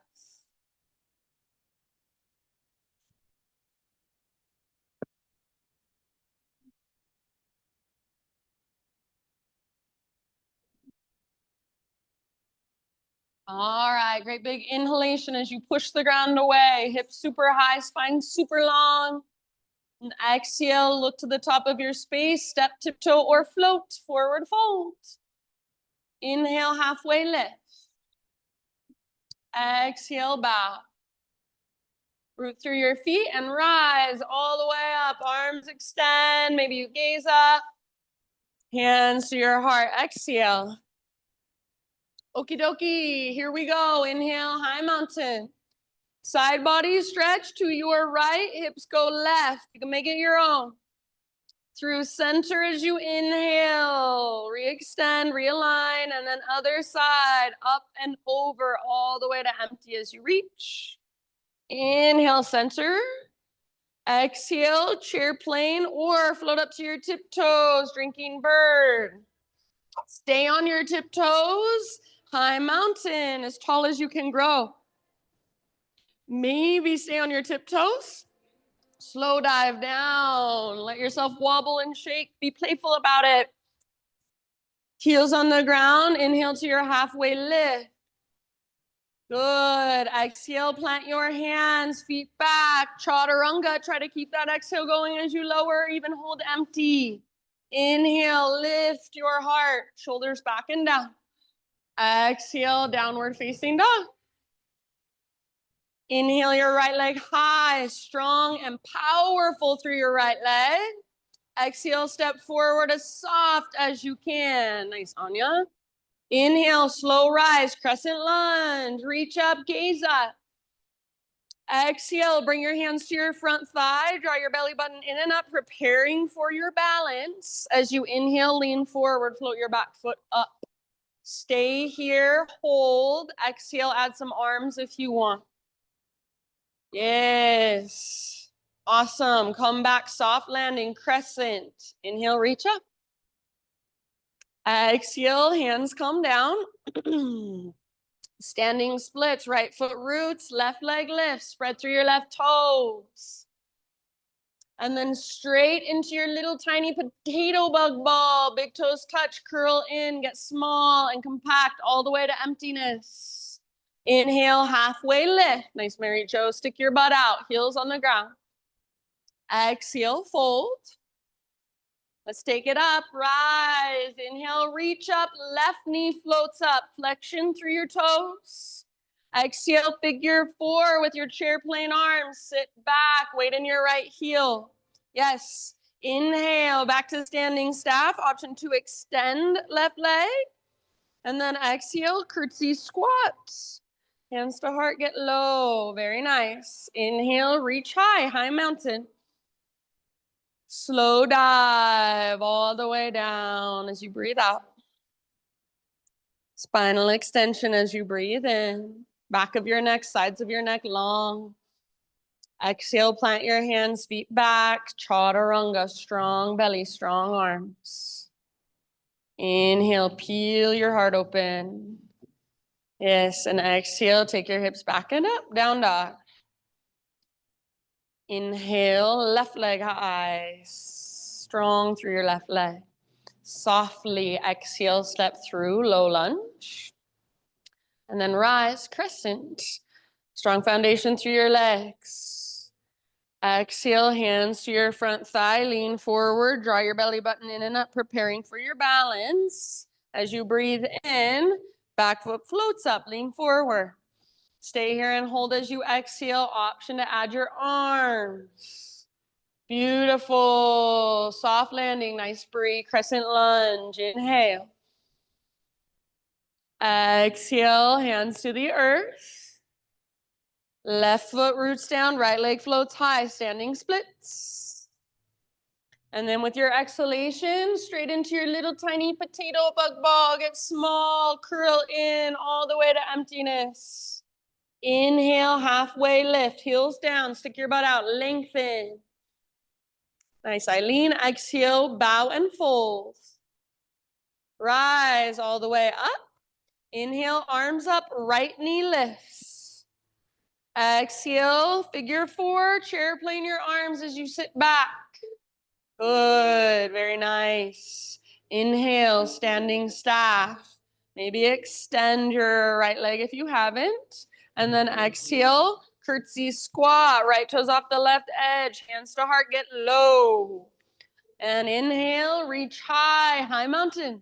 All right, great big inhalation as you push the ground away. Hips super high, spine super long. And exhale, look to the top of your space, step, tiptoe, or float, forward fold. Inhale, halfway lift. Exhale, bow. Root through your feet and rise all the way up. Arms extend, maybe you gaze up. Hands to your heart, exhale. Okie dokie, here we go. Inhale, high mountain. Side body stretch to your right, hips go left. You can make it your own. Through center as you inhale, re-extend, realign, and then other side, up and over, all the way to empty as you reach. Inhale, center. Exhale, chair plane, or float up to your tiptoes, drinking bird. Stay on your tiptoes, high mountain, as tall as you can grow. Maybe stay on your tiptoes. Slow dive down. Let yourself wobble and shake. Be playful about it. Heels on the ground. Inhale to your halfway lift. Good. Exhale, plant your hands, feet back, chaturanga. Try to keep that exhale going as you lower, even hold empty. Inhale, lift your heart, shoulders back and down. Exhale, downward facing dog. Inhale your right leg high, strong and powerful through your right leg. Exhale, step forward as soft as you can. Nice, Anya. Inhale, slow rise, crescent lunge. Reach up, gaze up. Exhale, bring your hands to your front thigh. Draw your belly button in and up, preparing for your balance. As you inhale, lean forward, float your back foot up. Stay here, hold. Exhale, add some arms if you want. Yes. Awesome. Come back, soft landing, crescent. Inhale, reach up. Exhale, hands come down. Standing splits, right foot roots, left leg lifts, spread through your left toes. And then straight into your little tiny potato bug ball. Big toes touch, curl in, get small and compact all the way to emptiness. Inhale, halfway lift. Nice, Mary Jo. Stick your butt out, heels on the ground. Exhale, fold. Let's take it up, rise. Inhale, reach up, left knee floats up, flexion through your toes. Exhale, figure four with your chair plane arms. Sit back, weight in your right heel. Yes, inhale, back to standing staff. Option to extend left leg. And then exhale, curtsy squat. Hands to heart, get low. Very nice. Inhale, reach high, high mountain. Slow dive all the way down as you breathe out. Spinal extension as you breathe in. Back of your neck, sides of your neck long. Exhale, plant your hands, feet back. Chaturanga, strong belly, strong arms. Inhale, peel your heart open. Yes, and exhale, take your hips back and up, down dog. Inhale, left leg high, strong through your left leg. Softly exhale, step through, low lunge. And then rise, crescent. Strong foundation through your legs. Exhale, hands to your front thigh, lean forward, draw your belly button in and up, preparing for your balance. As you breathe in, back foot floats up, lean forward. Stay here and hold as you exhale. Option to add your arms. Beautiful. Soft landing, nice breathe. Crescent lunge. Inhale. Exhale, hands to the earth. Left foot roots down, right leg floats high, standing splits. And then with your exhalation, straight into your little tiny potato bug ball. Get small, curl in all the way to emptiness. Inhale, halfway lift, heels down, stick your butt out, lengthen. Nice, Eileen. Exhale, bow and fold. Rise all the way up. Inhale, arms up, right knee lifts. Exhale, figure four, chair plane your arms as you sit back. Good, very nice. Inhale, standing staff. Maybe extend your right leg if you haven't. And then exhale, curtsy squat, right toes off the left edge, hands to heart, get low. And inhale, reach high, high mountain.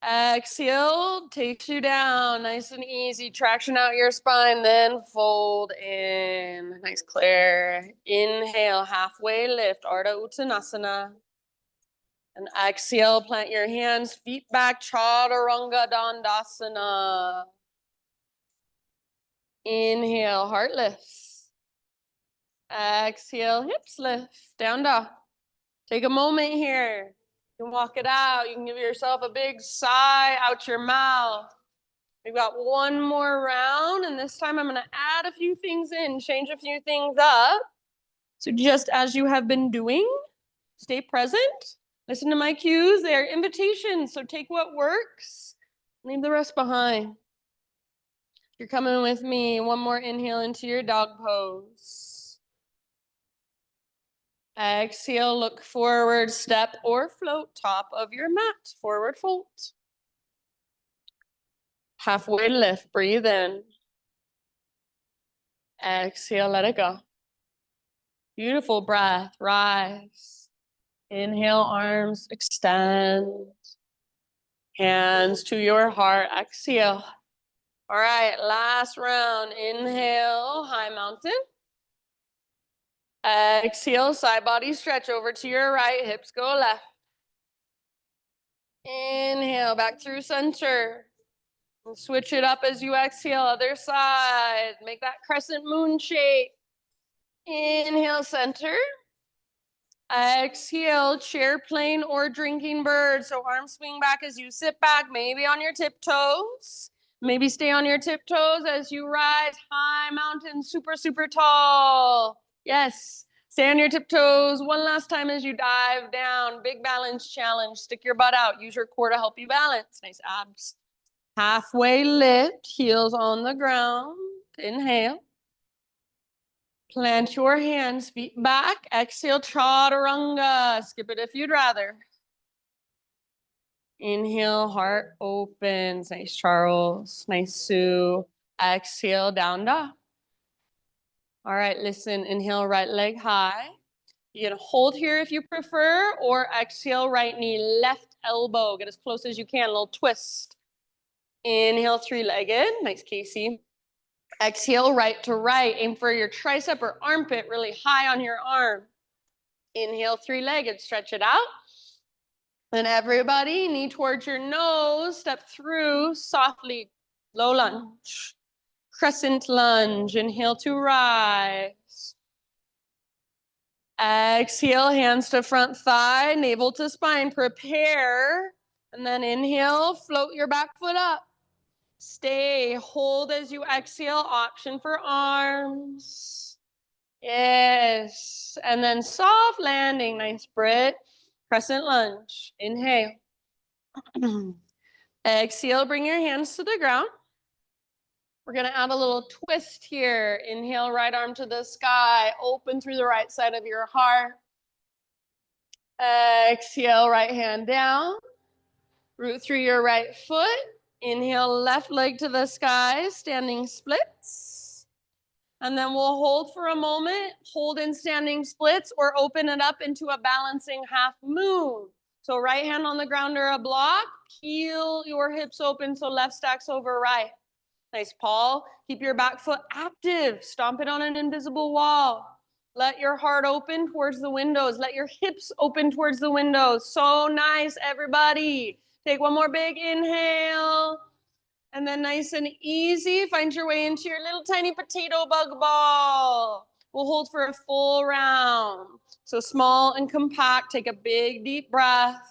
Exhale, takes you down, nice and easy. Traction out your spine, then fold in. Nice, Claire. Inhale, halfway lift, Ardha Uttanasana. And exhale, plant your hands, feet back, Chaturanga Dandasana. Inhale, heart lifts. Exhale, hips lift, down dog. Take a moment here. You can walk it out. You can give yourself a big sigh out your mouth. We've got one more round, and this time I'm going to add a few things in, change a few things up. So just as you have been doing, stay present. Listen to my cues. They are invitations, so take what works. Leave the rest behind. You're coming with me. One more inhale into your dog pose. Exhale, look forward, step or float, top of your mat, forward fold. Halfway lift, breathe in. Exhale, let it go. Beautiful breath, rise. Inhale, arms extend. Hands to your heart, exhale. All right, last round. Inhale, high mountain. Exhale, side body stretch over to your right, hips go left. Inhale, back through center. And switch it up as you exhale, other side. Make that crescent moon shape. Inhale, center. Exhale, chair plane or drinking bird. So arms swing back as you sit back, maybe on your tiptoes. Maybe stay on your tiptoes as you rise high mountain, super, super tall. Yes. Stay on your tiptoes one last time as you dive down. Big balance challenge. Stick your butt out. Use your core to help you balance. Nice abs. Halfway lift, heels on the ground. Inhale. Plant your hands, feet back. Exhale, chaturanga. Skip it if you'd rather. Inhale, heart opens. Nice, Charles. Nice, Sue. Exhale, down dog. All right, listen. Inhale, right leg high. You can hold here if you prefer, or exhale, right knee, left elbow. Get as close as you can, a little twist. Inhale, three-legged. Nice, Casey. Exhale, right to right. Aim for your tricep or armpit really high on your arm. Inhale, three-legged. Stretch it out. And everybody, knee towards your nose. Step through softly. Low lunge. Crescent lunge. Inhale to rise. Exhale, hands to front thigh, navel to spine. Prepare. And then inhale, float your back foot up. Stay, hold as you exhale, option for arms. Yes, and then soft landing, nice, Brit. Crescent lunge, inhale. Exhale, bring your hands to the ground. We're gonna add a little twist here. Inhale, right arm to the sky, open through the right side of your heart. Exhale, right hand down. Root through your right foot. Inhale, left leg to the sky, standing splits. And then we'll hold for a moment, hold in standing splits, or open it up into a balancing half moon. So right hand on the ground or a block, peel your hips open so left stacks over right. Nice, Paul. Keep your back foot active. Stomp it on an invisible wall. Let your heart open towards the windows. Let your hips open towards the windows. So nice, everybody. Take one more big inhale. And then nice and easy, find your way into your little tiny potato bug ball. We'll hold for a full round. So small and compact, take a big deep breath.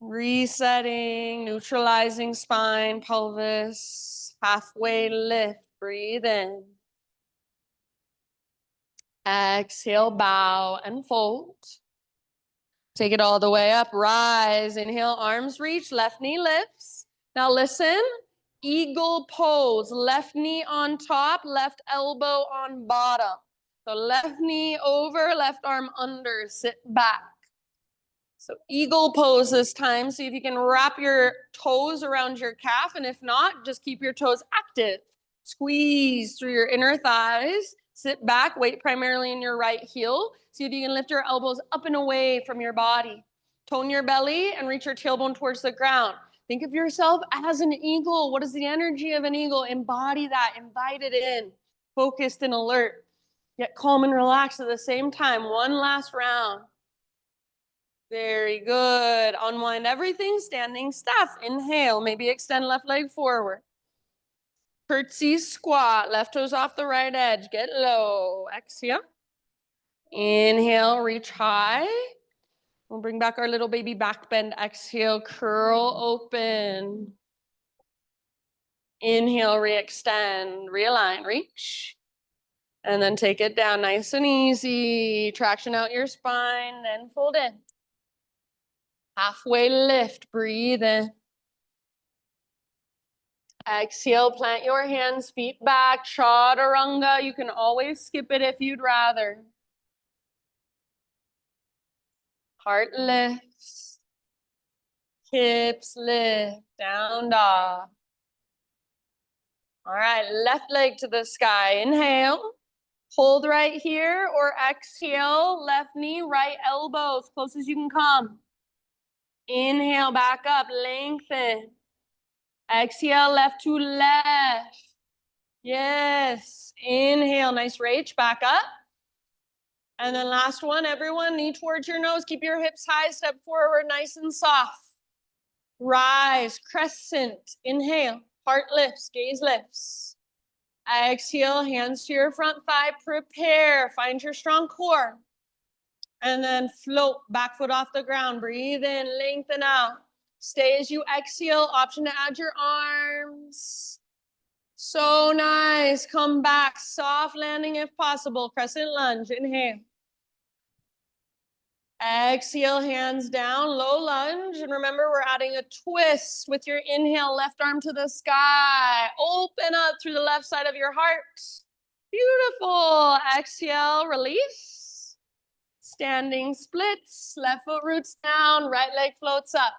Resetting, neutralizing spine, pelvis, halfway lift, breathe in. Exhale, bow and fold. Take it all the way up, rise, inhale, arms reach, left knee lifts. Now listen, eagle pose, left knee on top, left elbow on bottom. So left knee over, left arm under, sit back. So eagle pose this time. See if you can wrap your toes around your calf, and if not, just keep your toes active. Squeeze through your inner thighs. Sit back, weight primarily in your right heel. See if you can lift your elbows up and away from your body. Tone your belly and reach your tailbone towards the ground. Think of yourself as an eagle. What is the energy of an eagle? Embody that, invite it in. Focused and alert, yet calm and relaxed at the same time. One last round. Very good. Unwind everything, standing staff. Inhale, maybe extend left leg forward. Curtsy squat, left toes off the right edge. Get low. Exhale. Inhale, reach high. We'll bring back our little baby back bend. Exhale, curl open. Inhale, re-extend, realign, reach. And then take it down nice and easy. Traction out your spine, then fold in. Halfway lift, breathe in. Exhale, plant your hands, feet back, chaturanga. You can always skip it if you'd rather. Heart lifts. Hips lift, down dog. All right, left leg to the sky. Inhale. Hold right here or exhale. Left knee, right elbow, as close as you can come. Inhale, back up, lengthen. Exhale, left to left. Yes. Inhale, nice reach, back up. And then last one, everyone, knee towards your nose. Keep your hips high, step forward, nice and soft. Rise, crescent. Inhale, heart lifts, gaze lifts. Exhale, hands to your front thigh, prepare. Find your strong core. And then float, back foot off the ground. Breathe in, lengthen out. Stay as you exhale, option to add your arms. So nice, come back, soft landing if possible. Crescent lunge, inhale. Exhale, hands down, low lunge. And remember, we're adding a twist with your inhale, left arm to the sky. Open up through the left side of your heart. Beautiful. Exhale, release. Standing splits, left foot roots down, right leg floats up.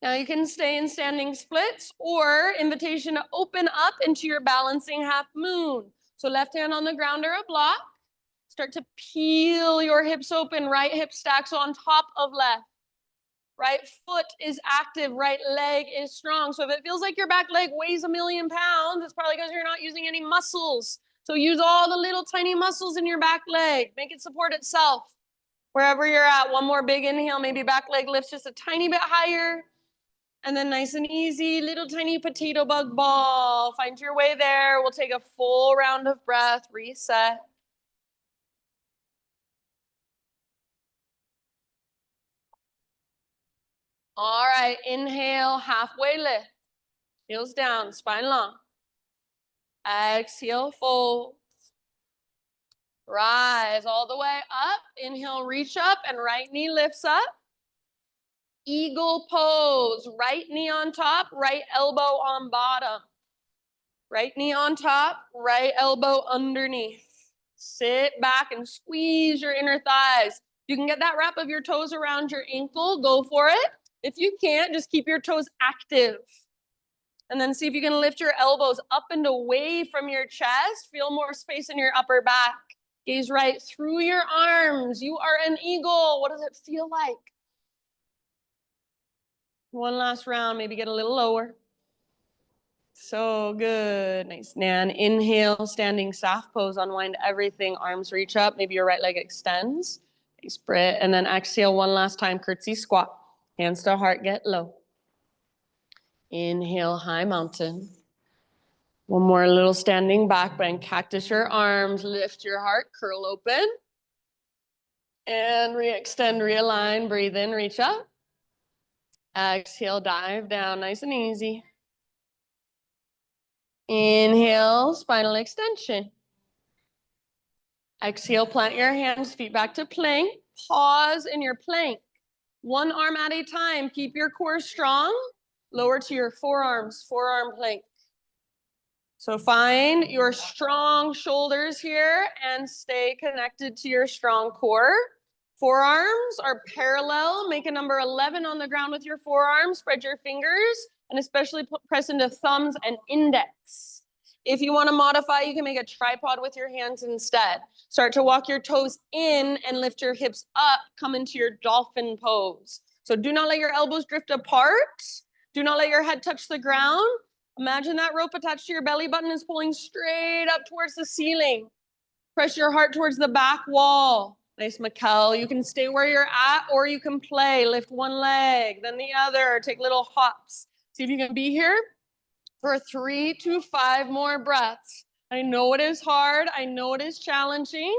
Now you can stay in standing splits or invitation to open up into your balancing half moon. So left hand on the ground or a block. Start to peel your hips open, right hip stacks on top of left. Right foot is active, right leg is strong. So if it feels like your back leg weighs 1,000,000 pounds, it's probably because you're not using any muscles. So use all the little tiny muscles in your back leg. Make it support itself. Wherever you're at, one more big inhale, maybe back leg lifts just a tiny bit higher. And then nice and easy, little tiny potato bug ball. Find your way there. We'll take a full round of breath, reset. All right, inhale, halfway lift. Heels down, spine long. Exhale, fold. Rise all the way up. Inhale, reach up and right knee lifts up. Eagle pose, right knee on top, right elbow on bottom. Right knee on top, right elbow underneath. Sit back and squeeze your inner thighs. You can get that wrap of your toes around your ankle, go for it. If you can't, just keep your toes active. And then see if you can lift your elbows up and away from your chest. Feel more space in your upper back. Gaze right through your arms. You are an eagle. What does it feel like? One last round, maybe get a little lower. So good. Nice. Nan. Inhale, standing soft pose, unwind everything. Arms reach up. Maybe your right leg extends. Nice Brit. And then exhale one last time, curtsy squat. Hands to heart, get low. Inhale, high mountain. One more little standing back bend. Cactus your arms, lift your heart, curl open. And re-extend, realign, breathe in, reach up. Exhale, dive down, nice and easy. Inhale, spinal extension. Exhale, plant your hands, feet back to plank. Pause in your plank. One arm at a time. Keep your core strong. Lower to your forearms, forearm plank. So find your strong shoulders here and stay connected to your strong core. Forearms are parallel. Make a number 11 on the ground with your forearms. Spread your fingers and especially press into thumbs and index. If you want to modify, you can make a tripod with your hands instead. Start to walk your toes in and lift your hips up. Come into your dolphin pose. So do not let your elbows drift apart. Do not let your head touch the ground. Imagine that rope attached to your belly button is pulling straight up towards the ceiling. Press your heart towards the back wall. Nice, Mikkel. You can stay where you're at or you can play. Lift one leg, then the other. Take little hops. See if you can be here for 3 to 5 more breaths. I know it is hard. I know it is challenging.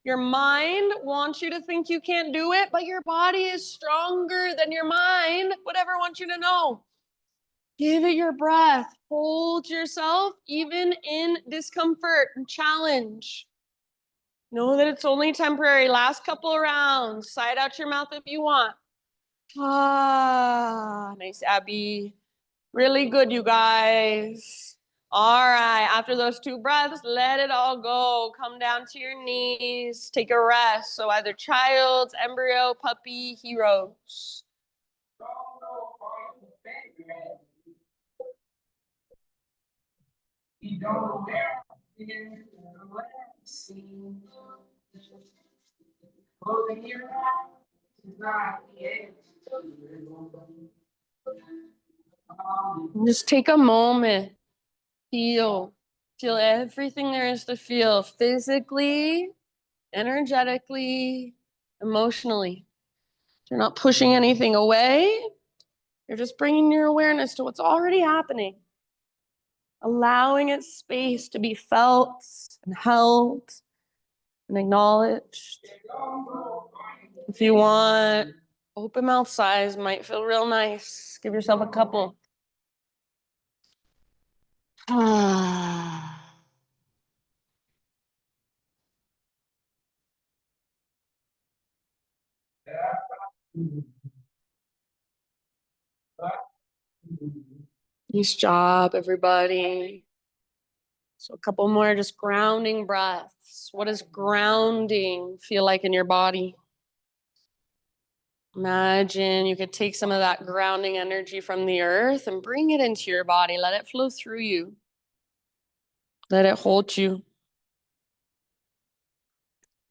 Your mind wants you to think you can't do it, but your body is stronger than your mind. Whatever wants you to know. Give it your breath. Hold yourself even in discomfort and challenge. Know that it's only temporary. Last couple of rounds. Side out your mouth if you want. Ah, nice, Abby. Really good, you guys. All right, after those 2 breaths, let it all go. Come down to your knees. Take a rest. So either child's, embryo, puppy, heroes. Just take a moment. Feel everything there is to feel physically, energetically, emotionally. You're not pushing anything away. You're just bringing your awareness to what's already happening, allowing it space to be felt and held and acknowledged. If you want, open mouth sighs might feel real nice. Give yourself a couple. Nice job, everybody. So a couple more just grounding breaths. What does grounding feel like in your body? Imagine you could take some of that grounding energy from the earth and bring it into your body. Let it flow through you. Let it hold you.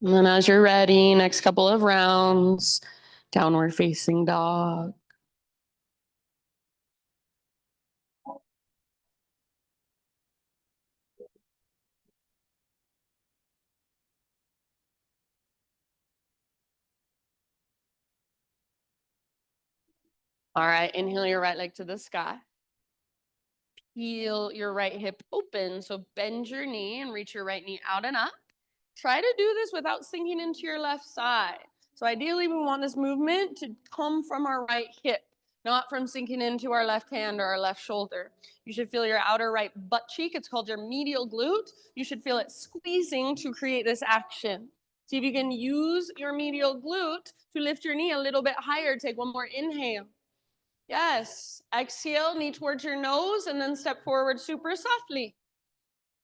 And then as you're ready, next couple of rounds, downward facing dog. All right, inhale your right leg to the sky. Heel your right hip open. So bend your knee and reach your right knee out and up. Try to do this without sinking into your left side. So ideally, we want this movement to come from our right hip, not from sinking into our left hand or our left shoulder. You should feel your outer right butt cheek. It's called your medial glute. You should feel it squeezing to create this action. See if you can use your medial glute to lift your knee a little bit higher. Take one more inhale. Yes. Exhale, knee towards your nose, and then step forward super softly.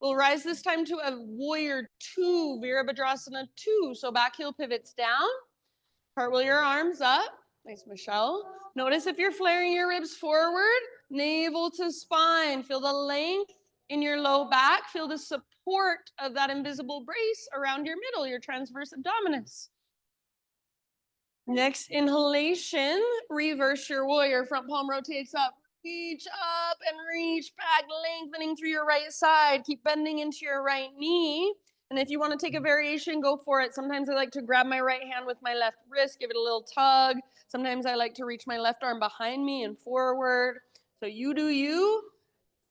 We'll rise this time to a warrior 2, Virabhadrasana 2. So back heel pivots down. Cartwheel your arms up. Nice, Michelle. Notice if you're flaring your ribs forward, navel to spine. Feel the length in your low back. Feel the support of that invisible brace around your middle, your transverse abdominis. Next inhalation, reverse your warrior. Front palm rotates up. Reach up and reach back, lengthening through your right side. Keep bending into your right knee. And if you want to take a variation, go for it. Sometimes I like to grab my right hand with my left wrist, give it a little tug. Sometimes I like to reach my left arm behind me and forward. So you do you.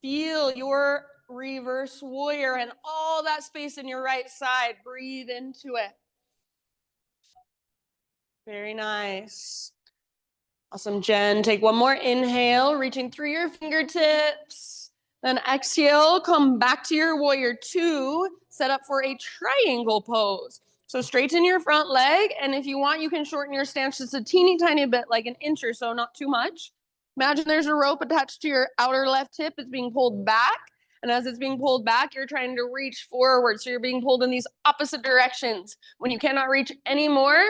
Feel your reverse warrior and all that space in your right side. Breathe into it. Very nice. Awesome, Jen. Take one more inhale, reaching through your fingertips. Then exhale, come back to your warrior 2. Set up for a triangle pose. So straighten your front leg, and if you want, you can shorten your stance just a teeny tiny bit, like an inch or so, not too much. Imagine there's a rope attached to your outer left hip. It's being pulled back, and as it's being pulled back, you're trying to reach forward. So you're being pulled in these opposite directions. When you cannot reach anymore,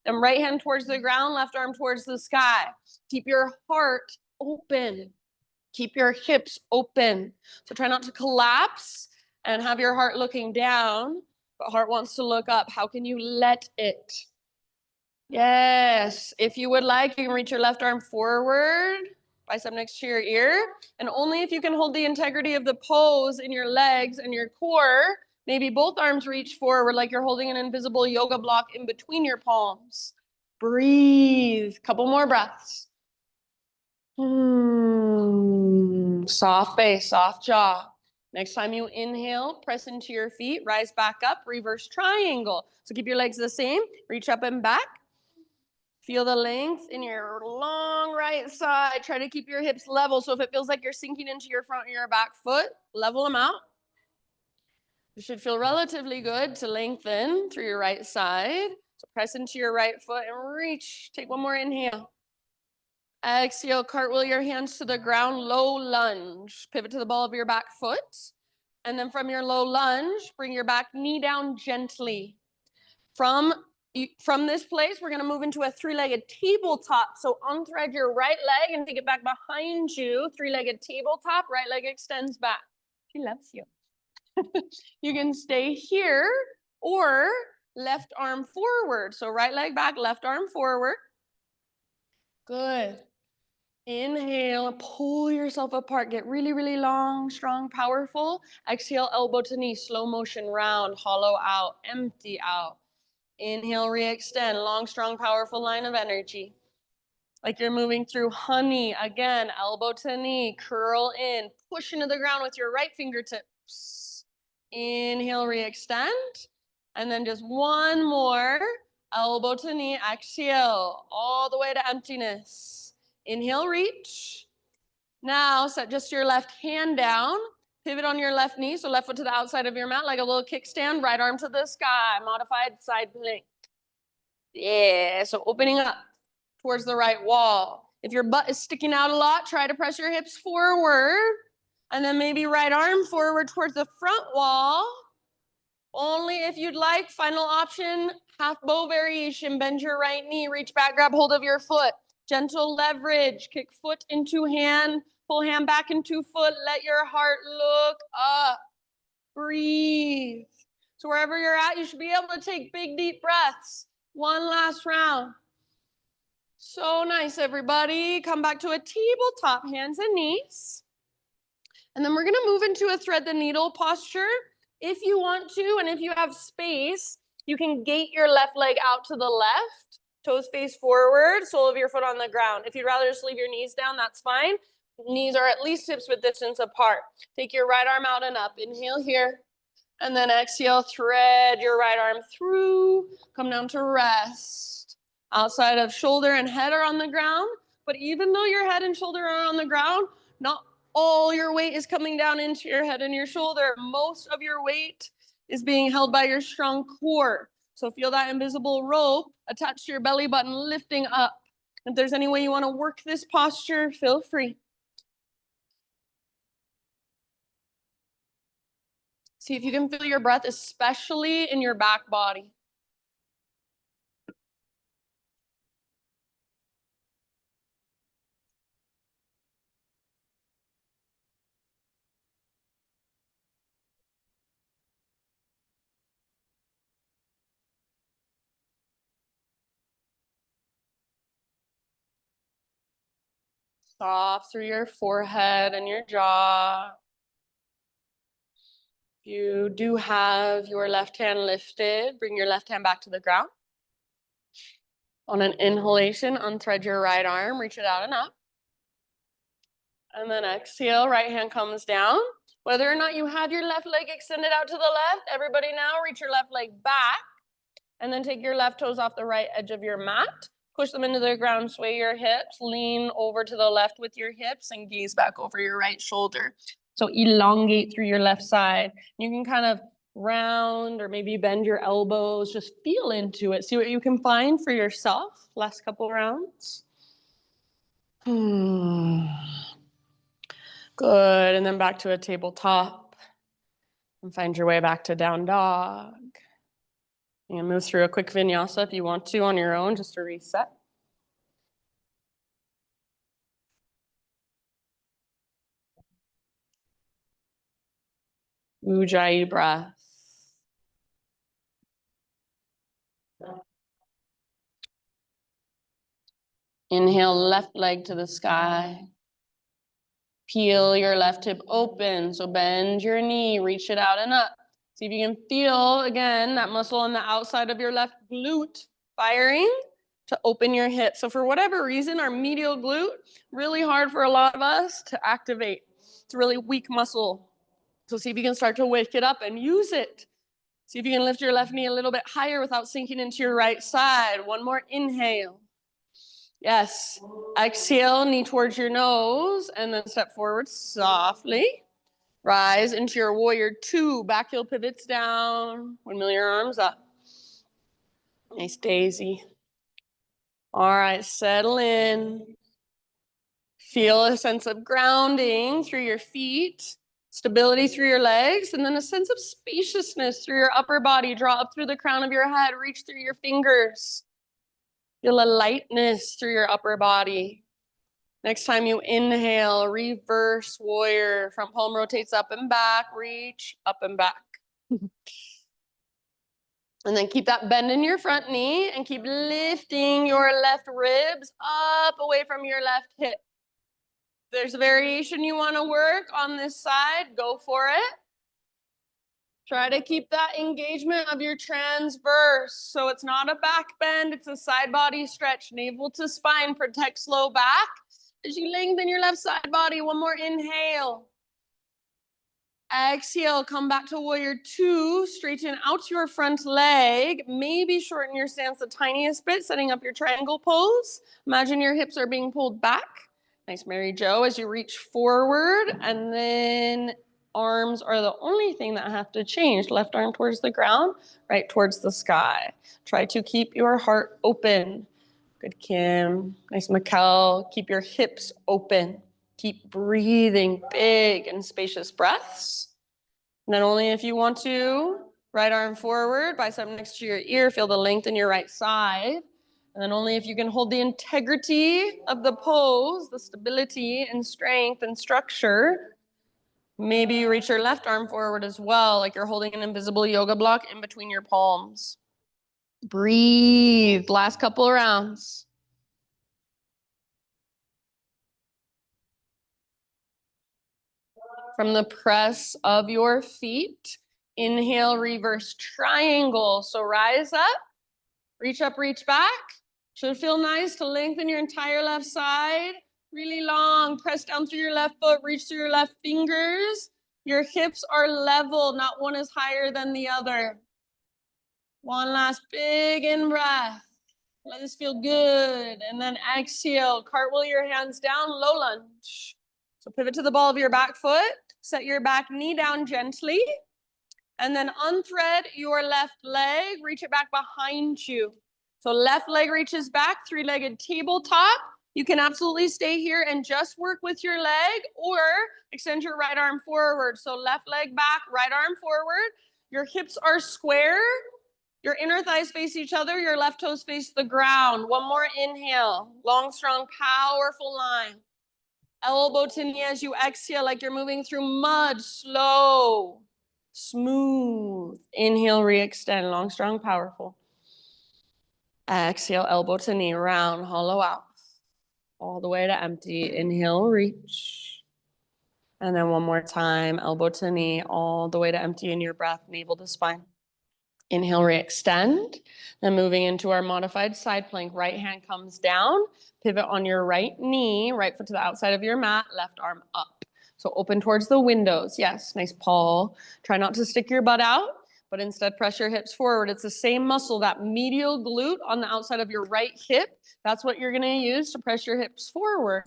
then right hand towards the ground, left arm towards the sky. Keep your heart open. Keep your hips open. So try not to collapse and have your heart looking down, but heart wants to look up. How can you let it? Yes. If you would like, you can reach your left arm forward, bicep next to your ear, and only if you can hold the integrity of the pose in your legs and your core. Maybe both arms reach forward like you're holding an invisible yoga block in between your palms. Breathe. Couple more breaths. Soft face, soft jaw. Next time you inhale, press into your feet, rise back up, reverse triangle. So keep your legs the same. Reach up and back. Feel the length in your long right side. Try to keep your hips level. So if it feels like you're sinking into your front or your back foot, level them out. You should feel relatively good to lengthen through your right side. So press into your right foot and reach. Take one more inhale. Exhale, cartwheel your hands to the ground, low lunge. Pivot to the ball of your back foot. And then from your low lunge, bring your back knee down gently. From this place, we're going to move into a three-legged tabletop. So unthread your right leg and take it back behind you. Three-legged tabletop, right leg extends back. She loves you. You can stay here or left arm forward. So right leg back, left arm forward. Good. Inhale, pull yourself apart. Get really, really long, strong, powerful. Exhale, elbow to knee, slow motion, round, hollow out, empty out. Inhale, re-extend, long, strong, powerful line of energy. Like you're moving through honey. Again, elbow to knee, curl in, push into the ground with your right fingertips. Inhale, re-extend. And then just one more, elbow to knee, exhale, all the way to emptiness. Inhale, reach. Now set just your left hand down, pivot on your left knee, so left foot to the outside of your mat like a little kickstand, right arm to the sky, modified side plank. Yeah, so opening up towards the right wall. If your butt is sticking out a lot, try to press your hips forward, and then maybe right arm forward towards the front wall. Only if you'd like. Final option, half bow variation. Bend your right knee, reach back, grab hold of your foot. Gentle leverage, kick foot into hand, pull hand back into foot. Let your heart look up. Breathe. So wherever you're at, you should be able to take big, deep breaths. One last round. So nice, everybody. Come back to a tabletop, hands and knees. And then we're gonna move into a thread the needle posture. If you want to, and if you have space, you can gate your left leg out to the left, toes face forward, sole of your foot on the ground. If you'd rather just leave your knees down, that's fine. Knees are at least hips width distance apart. Take your right arm out and up. Inhale here, and then exhale, thread your right arm through, come down to rest. Outside of shoulder and head are on the ground, but even though your head and shoulder are on the ground, not all your weight is coming down into your head and your shoulder. Most of your weight is being held by your strong core. So feel that invisible rope attached to your belly button lifting up. If there's any way you want to work this posture, feel free. See if you can feel your breath, especially in your back body. Soft through your forehead and your jaw. You do have your left hand lifted. Bring your left hand back to the ground. On an inhalation, unthread your right arm, reach it out and up. And then exhale, right hand comes down. Whether or not you had your left leg extended out to the left, everybody now reach your left leg back. And then take your left toes off the right edge of your mat. Push them into the ground, sway your hips, lean over to the left with your hips, and gaze back over your right shoulder. So elongate through your left side. You can kind of round or maybe bend your elbows, just feel into it. See what you can find for yourself. Last couple rounds. Good, and then back to a tabletop. And find your way back to down dog. You can move through a quick vinyasa if you want to on your own, just to reset. Ujjayi breath. Inhale, left leg to the sky. Peel your left hip open. So bend your knee, reach it out and up. See if you can feel, again, that muscle on the outside of your left glute firing to open your hip. So for whatever reason, our medial glute, really hard for a lot of us to activate. It's a really weak muscle. So see if you can start to wake it up and use it. See if you can lift your left knee a little bit higher without sinking into your right side. One more inhale. Yes. Exhale, knee towards your nose, and then step forward softly. Rise into your warrior two. Back heel pivots down. Windmill your arms up. Nice daisy. All right, settle in. Feel a sense of grounding through your feet, stability through your legs, and then a sense of spaciousness through your upper body. Draw up through the crown of your head, reach through your fingers. Feel a lightness through your upper body. Next time you inhale, reverse warrior. Front palm rotates up and back, reach up and back. And then keep that bend in your front knee and keep lifting your left ribs up away from your left hip. If there's a variation you want to work on this side, go for it. Try to keep that engagement of your transverse. So it's not a back bend, it's a side body stretch. Navel to spine, protect low back. As you lengthen your left side body, one more inhale. Exhale, come back to warrior two. Straighten out your front leg. Maybe shorten your stance the tiniest bit, setting up your triangle pose. Imagine your hips are being pulled back. Nice Mary Joe as you reach forward, and then arms are the only thing that have to change. Left arm towards the ground, right towards the sky. Try to keep your heart open. Good, Kim. Nice, Mikkel. Keep your hips open. Keep breathing big and spacious breaths. And then only if you want to, right arm forward, bicep next to your ear, feel the length in your right side. And then only if you can hold the integrity of the pose, the stability and strength and structure. Maybe you reach your left arm forward as well, like you're holding an invisible yoga block in between your palms. Breathe, last couple of rounds. From the press of your feet, inhale, reverse triangle. So rise up, reach back. Should feel nice to lengthen your entire left side. Really long, press down through your left foot, reach through your left fingers. Your hips are level, not one is higher than the other. One last big in-breath. Let this feel good. And then exhale, cartwheel your hands down, low lunge. So pivot to the ball of your back foot, set your back knee down gently, and then unthread your left leg, reach it back behind you. So left leg reaches back, three-legged tabletop. You can absolutely stay here and just work with your leg or extend your right arm forward. So left leg back, right arm forward. Your hips are square. Your inner thighs face each other. Your left toes face the ground. One more inhale. Long, strong, powerful line. Elbow to knee as you exhale, like you're moving through mud. Slow, smooth. Inhale, re-extend. Long, strong, powerful. Exhale, elbow to knee, round, hollow out. All the way to empty. Inhale, reach. And then one more time, elbow to knee, all the way to empty in your breath, navel to spine. Inhale, re-extend. Then moving into our modified side plank. Right hand comes down. Pivot on your right knee. Right foot to the outside of your mat. Left arm up. So open towards the windows. Yes, nice Paul. Try not to stick your butt out, but instead press your hips forward. It's the same muscle, that medial glute on the outside of your right hip. That's what you're going to use to press your hips forward.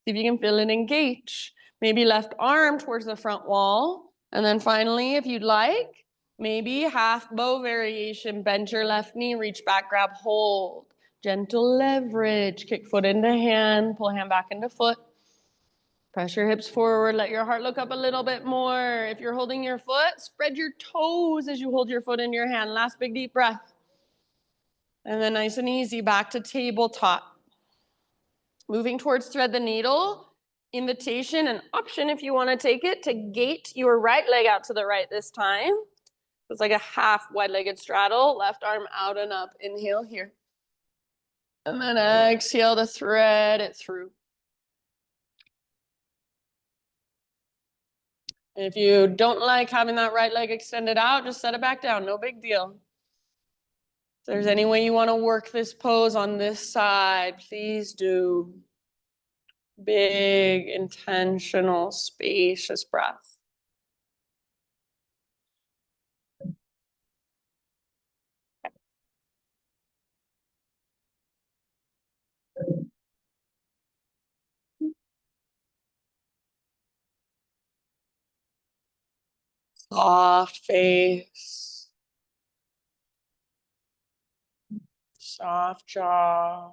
See if you can feel it engage. Maybe left arm towards the front wall. And then finally, if you'd like, maybe half bow variation. Bend your left knee, reach back, grab hold. Gentle leverage, kick foot into hand, pull hand back into foot. Press your hips forward, let your heart look up a little bit more. If you're holding your foot, spread your toes as you hold your foot in your hand. Last big deep breath. And then nice and easy, back to tabletop. Moving towards thread the needle. Invitation, an option if you want to take it, to gate your right leg out to the right this time. It's like a half wide-legged straddle, left arm out and up. Inhale here. And then exhale to thread it through. And if you don't like having that right leg extended out, just set it back down. No big deal. If there's any way you want to work this pose on this side, please do. Big, intentional, spacious breath. Soft face. Soft jaw.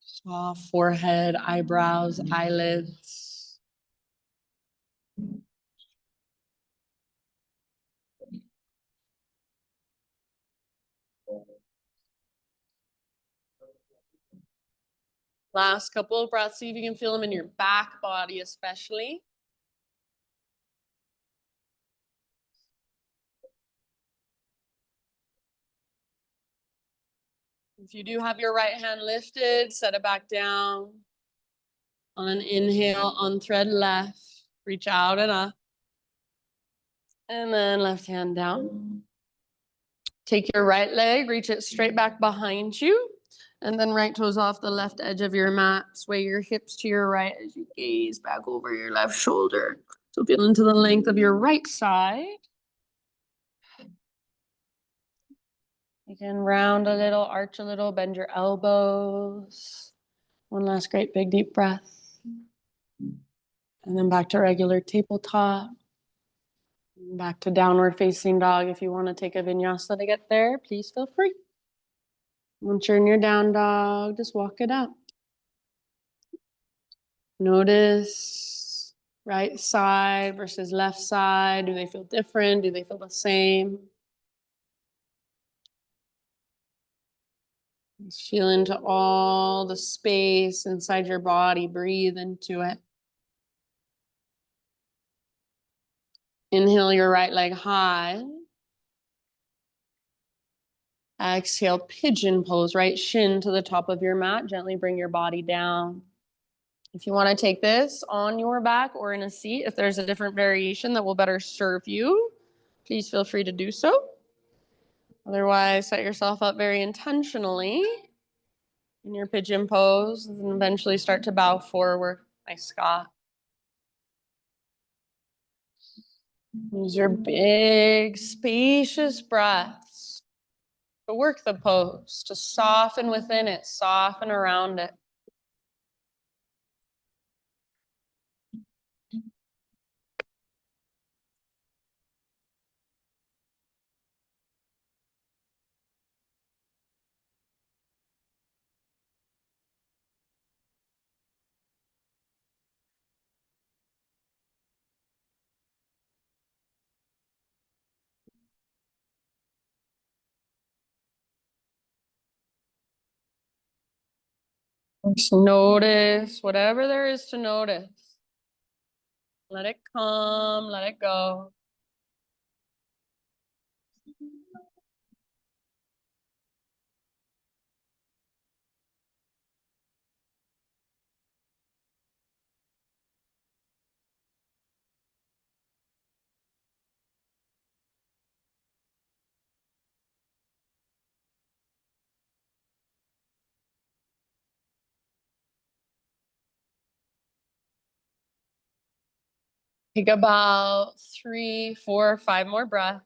Soft forehead, eyebrows, eyelids. Last couple of breaths. See if you can feel them in your back body, especially. If you do have your right hand lifted, set it back down. On an inhale, unthread left, reach out and up. And then left hand down. Take your right leg, reach it straight back behind you. And then right toes off the left edge of your mat. Sway your hips to your right as you gaze back over your left shoulder. So feel into the length of your right side. You can round a little, arch a little, bend your elbows. One last great big deep breath. And then back to regular tabletop. Back to downward facing dog. If you want to take a vinyasa to get there, please feel free. Once you're in your down dog, just walk it out. Notice right side versus left side. Do they feel different? Do they feel the same? Just feel into all the space inside your body. Breathe into it. Inhale your right leg high. Exhale, pigeon pose, right shin to the top of your mat. Gently bring your body down. If you want to take this on your back or in a seat, if there's a different variation that will better serve you, please feel free to do so. Otherwise, set yourself up very intentionally in your pigeon pose and eventually start to bow forward. Nice, Scott. Use your big, spacious breaths to work the pose, to soften within it, soften around it. Just notice whatever there is to notice. Let it come, let it go. Take about 3, 4, 5 more breaths.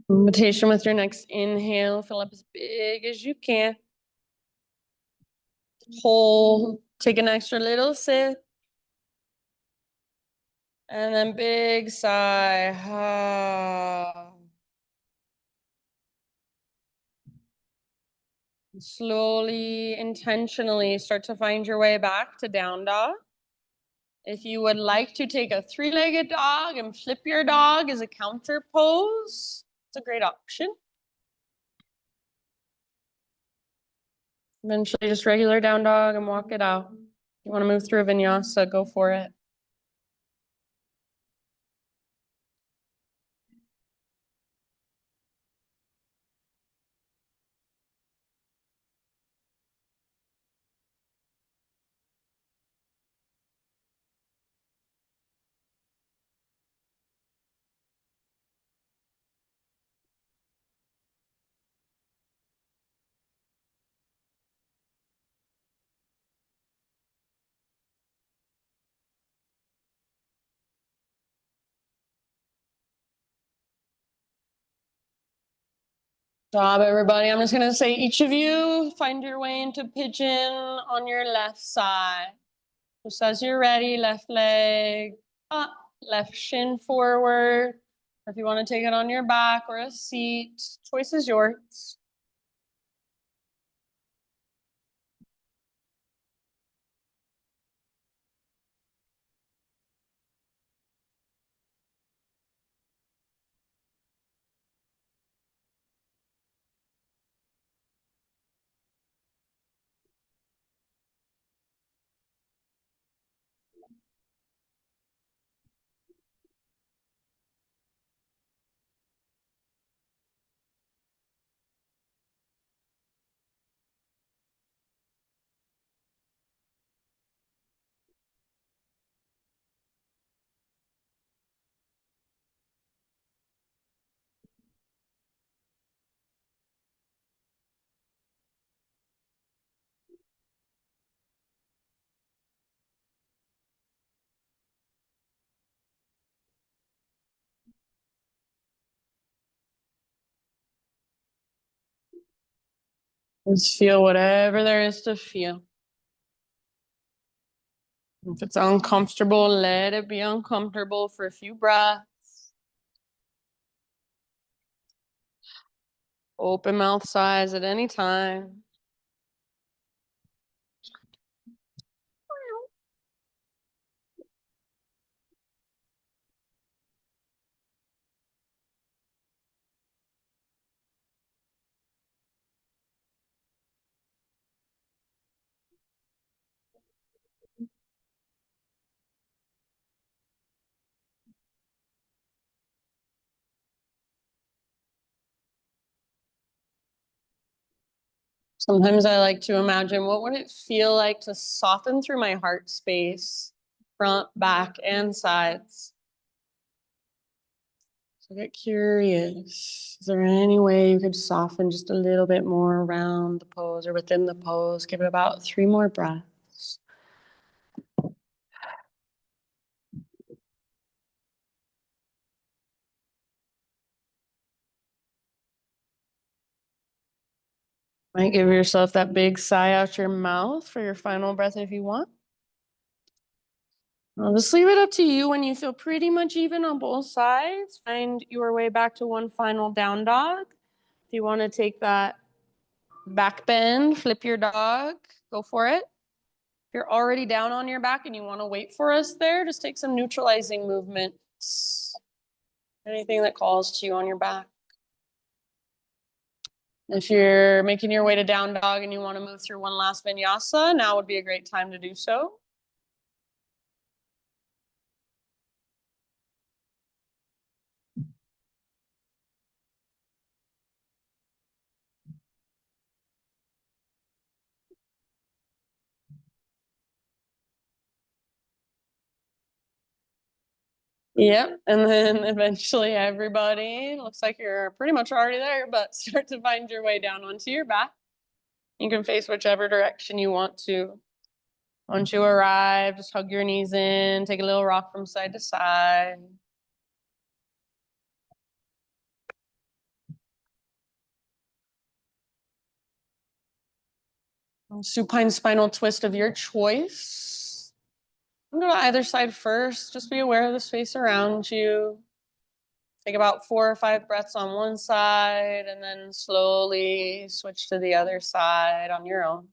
Invitation with your next inhale, fill up as big as you can. Hold, take an extra little sip. And then big sigh. Slowly, intentionally start to find your way back to down dog. If you would like to take a 3-legged dog and flip your dog as a counter pose, it's a great option. Eventually just regular down dog and walk it out. If you want to move through a vinyasa, go for it. Job, everybody. I'm just gonna say each of you find your way into pigeon on your left side. Just as you're ready, left leg up, left shin forward. Or if you want to take it on your back or a seat, choice is yours. Just feel whatever there is to feel. If it's uncomfortable, let it be uncomfortable for a few breaths. Open mouth size at any time. Sometimes I like to imagine what would it feel like to soften through my heart space, front, back, and sides. So get curious. Is there any way you could soften just a little bit more around the pose or within the pose? Give it about 3 more breaths. Might give yourself that big sigh out your mouth for your final breath if you want. I'll just leave it up to you when you feel pretty much even on both sides. Find your way back to one final down dog. If you want to take that back bend, flip your dog, go for it. If you're already down on your back and you want to wait for us there, just take some neutralizing movements. Anything that calls to you on your back. If you're making your way to down dog and you want to move through one last vinyasa, now would be a great time to do so. Yep. And then eventually everybody looks like you're pretty much already there, but start to find your way down onto your back. You can face whichever direction you want to. Once you arrive, just hug your knees in, take a little rock from side to side. Supine spinal twist of your choice. Go to either side first. Just be aware of the space around you. Take about 4 or 5 breaths on one side and then slowly switch to the other side on your own.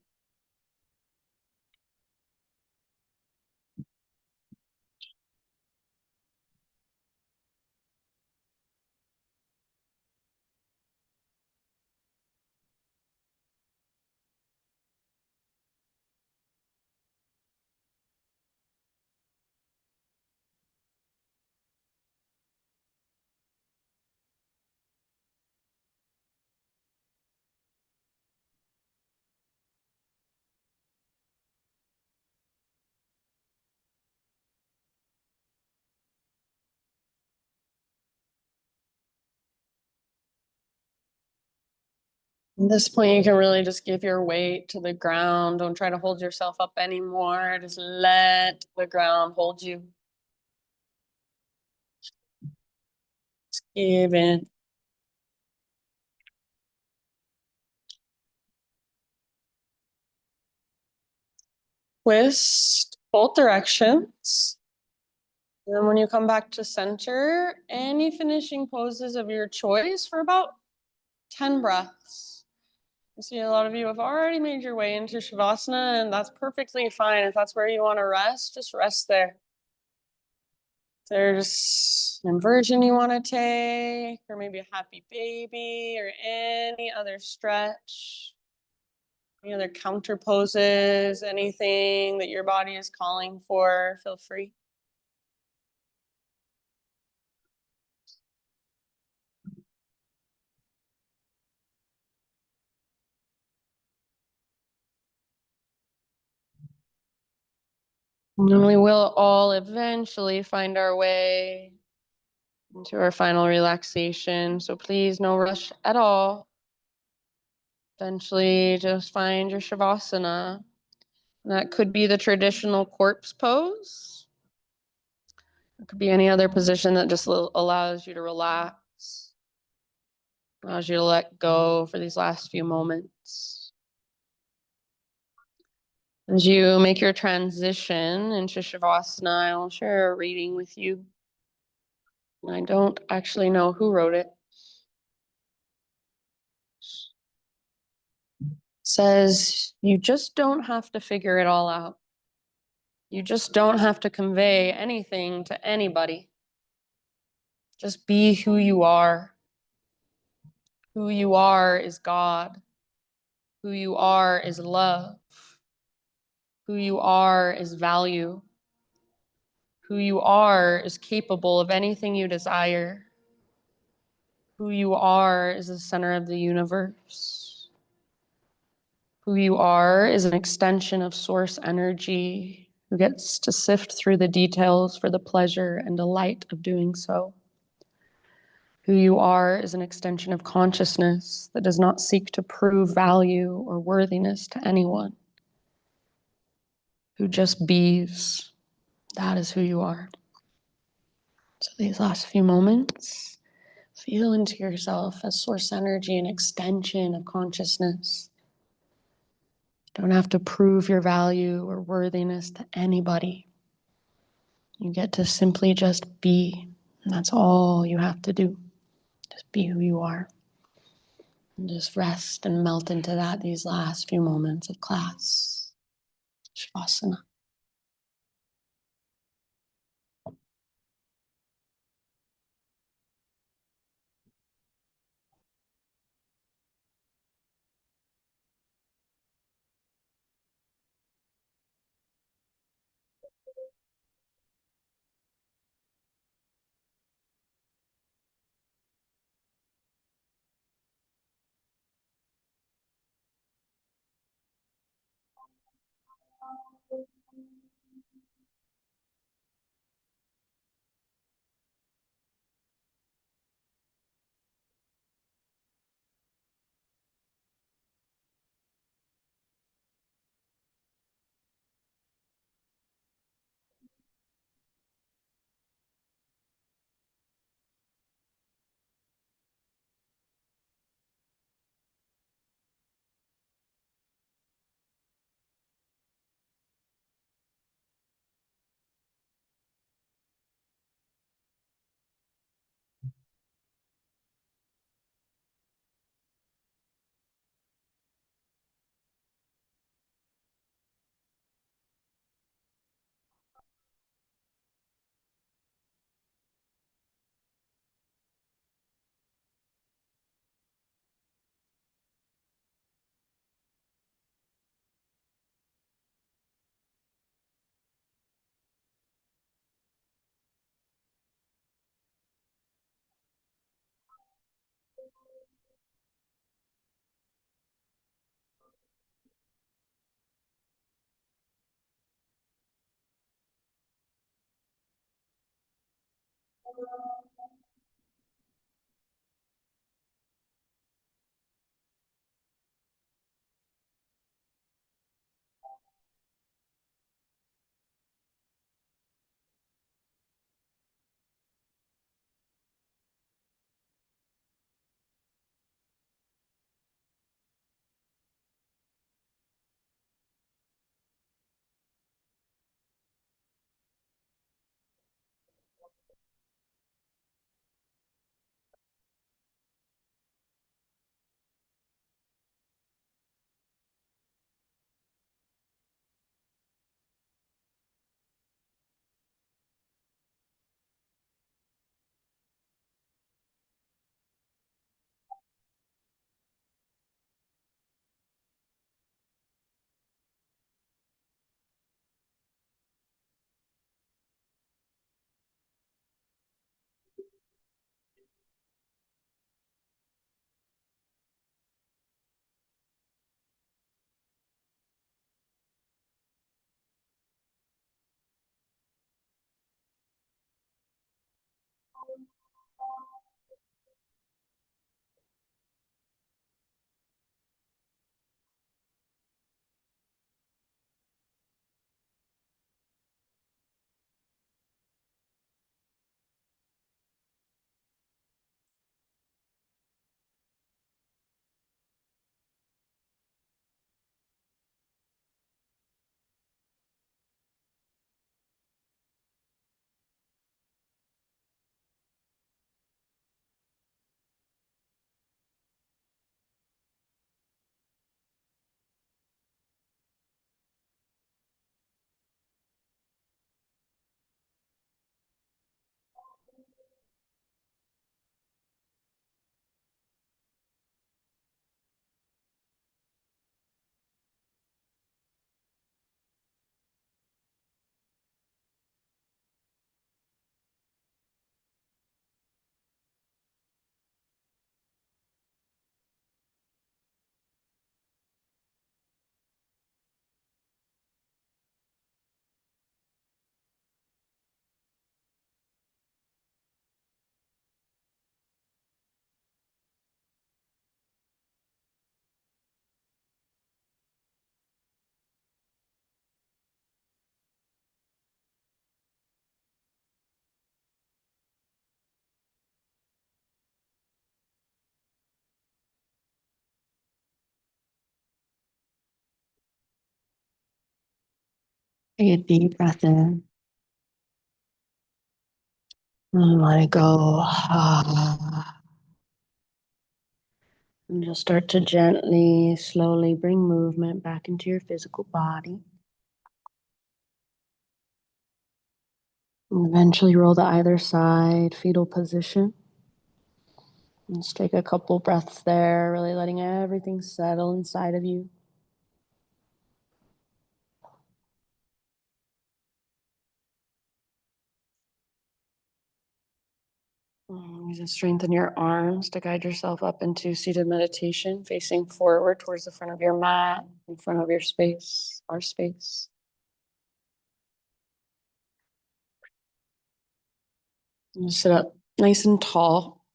At this point, you can really just give your weight to the ground. Don't try to hold yourself up anymore. Just let the ground hold you. Just give in. twist both directions. And then when you come back to center, any finishing poses of your choice for about 10 breaths. I see a lot of you have already made your way into Shavasana, and that's perfectly fine. If that's where you want to rest, just rest there. If there's an inversion you want to take, or maybe a happy baby, or any other stretch, any other counter poses, anything that your body is calling for, feel free. And then we will all eventually find our way into our final relaxation. So please, no rush at all. Eventually, just find your Shavasana. That could be the traditional corpse pose. It could be any other position that just allows you to relax, allows you to let go for these last few moments. As you make your transition into Shavasana, I'll share a reading with you. I don't actually know who wrote it. It says, you just don't have to figure it all out. You just don't have to convey anything to anybody. Just be who you are. Who you are is God. Who you are is love. Who you are is value. Who you are is capable of anything you desire. Who you are is the center of the universe. Who you are is an extension of source energy who gets to sift through the details for the pleasure and delight of doing so. Who you are is an extension of consciousness that does not seek to prove value or worthiness to anyone. Who just bees. That is who you are. So these last few moments, feel into yourself as source energy, an extension of consciousness. Don't have to prove your value or worthiness to anybody. You get to simply just be, and that's all you have to do. Just be who you are. And just rest and melt into that these last few moments of class. Shavasana. Take a deep breath in and let it go. And just start to gently, slowly bring movement back into your physical body. And eventually roll to either side, fetal position. And just take a couple breaths there, really letting everything settle inside of you. Use to strengthen your arms to guide yourself up into seated meditation, facing forward towards the front of your mat, in front of your space, our space. And just sit up nice and tall,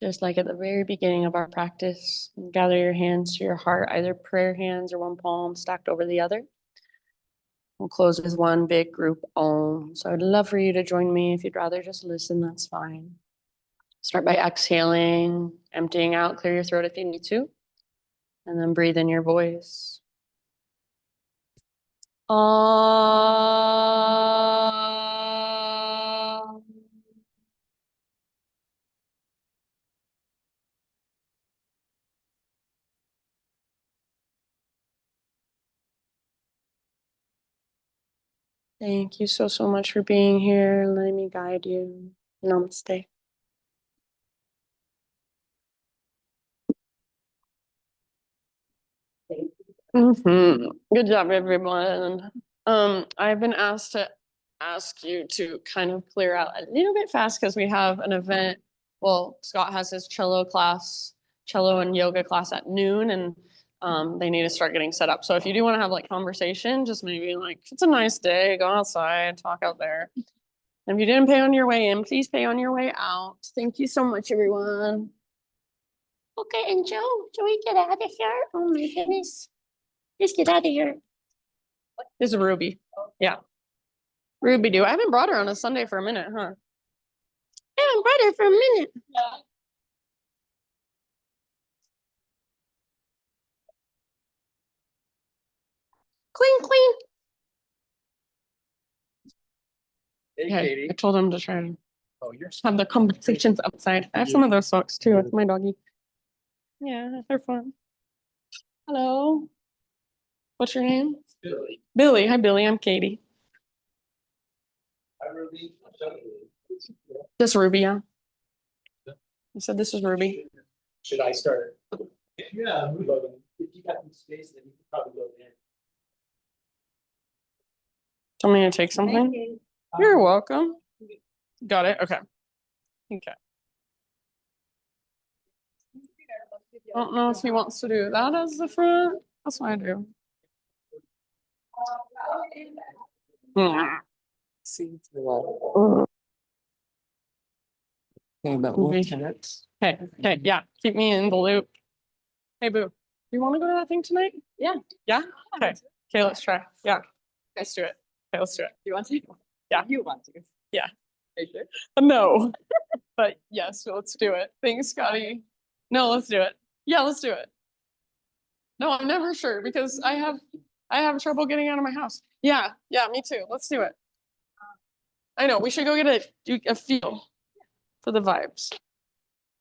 just like at the very beginning of our practice. And gather your hands to your heart, either prayer hands or one palm stacked over the other. We'll close with one big group Om. So I'd love for you to join me. If you'd rather just listen, that's fine. Start by exhaling, emptying out, clear your throat if you need to, and then breathe in your voice. Om. Thank you so much for being here. Letting me guide you. Namaste. Good job, everyone. I've been asked to ask you to kind of clear out a little bit fast because we have an event. Well, Scott has his cello and yoga class at noon, and they need to start getting set up. So if you do want to have like conversation, just maybe like, it's a nice day, go outside, talk out there. And if you didn't pay on your way in, please pay on your way out. Thank you so much, everyone. Okay, and Joe, should we get out of here? Oh my goodness. Just get out of here. This is Ruby. Yeah. Ruby do. I haven't brought her on a Sunday for a minute, huh? I haven't brought her for a minute. Yeah. Clean, clean.
Hey, Katie.
I told him to try and have the conversations outside. I have some of those socks too with my doggy. Yeah, they're fun. Hello. What's your name?
Billy.
Billy. Hi, Billy. I'm Katie.
Hi, Ruby.
This is Ruby, yeah. You said this is Ruby.
Should I start? Yeah, move over. If you got some space, then you could probably go in.
Tell me to take something. You're welcome. Got it. Okay. Okay. I don't know if he wants to do that as the front. That's what I do.
See, okay, about
what minutes? Okay, yeah. Keep me in the loop. Hey, Boo. You want to go to that thing tonight? Yeah. Yeah? Okay. Okay, let's try. Yeah. Let's do it. Okay, let's do it.
You want to?
Yeah.
You want to?
Yeah.
Are you sure?
No. But yes, let's do it. Thanks, Scotty. No, let's do it. Yeah, let's do it. No, I'm never sure because I have trouble getting out of my house. Yeah, me too. Let's do it. I know, we should go get a feel for the vibes.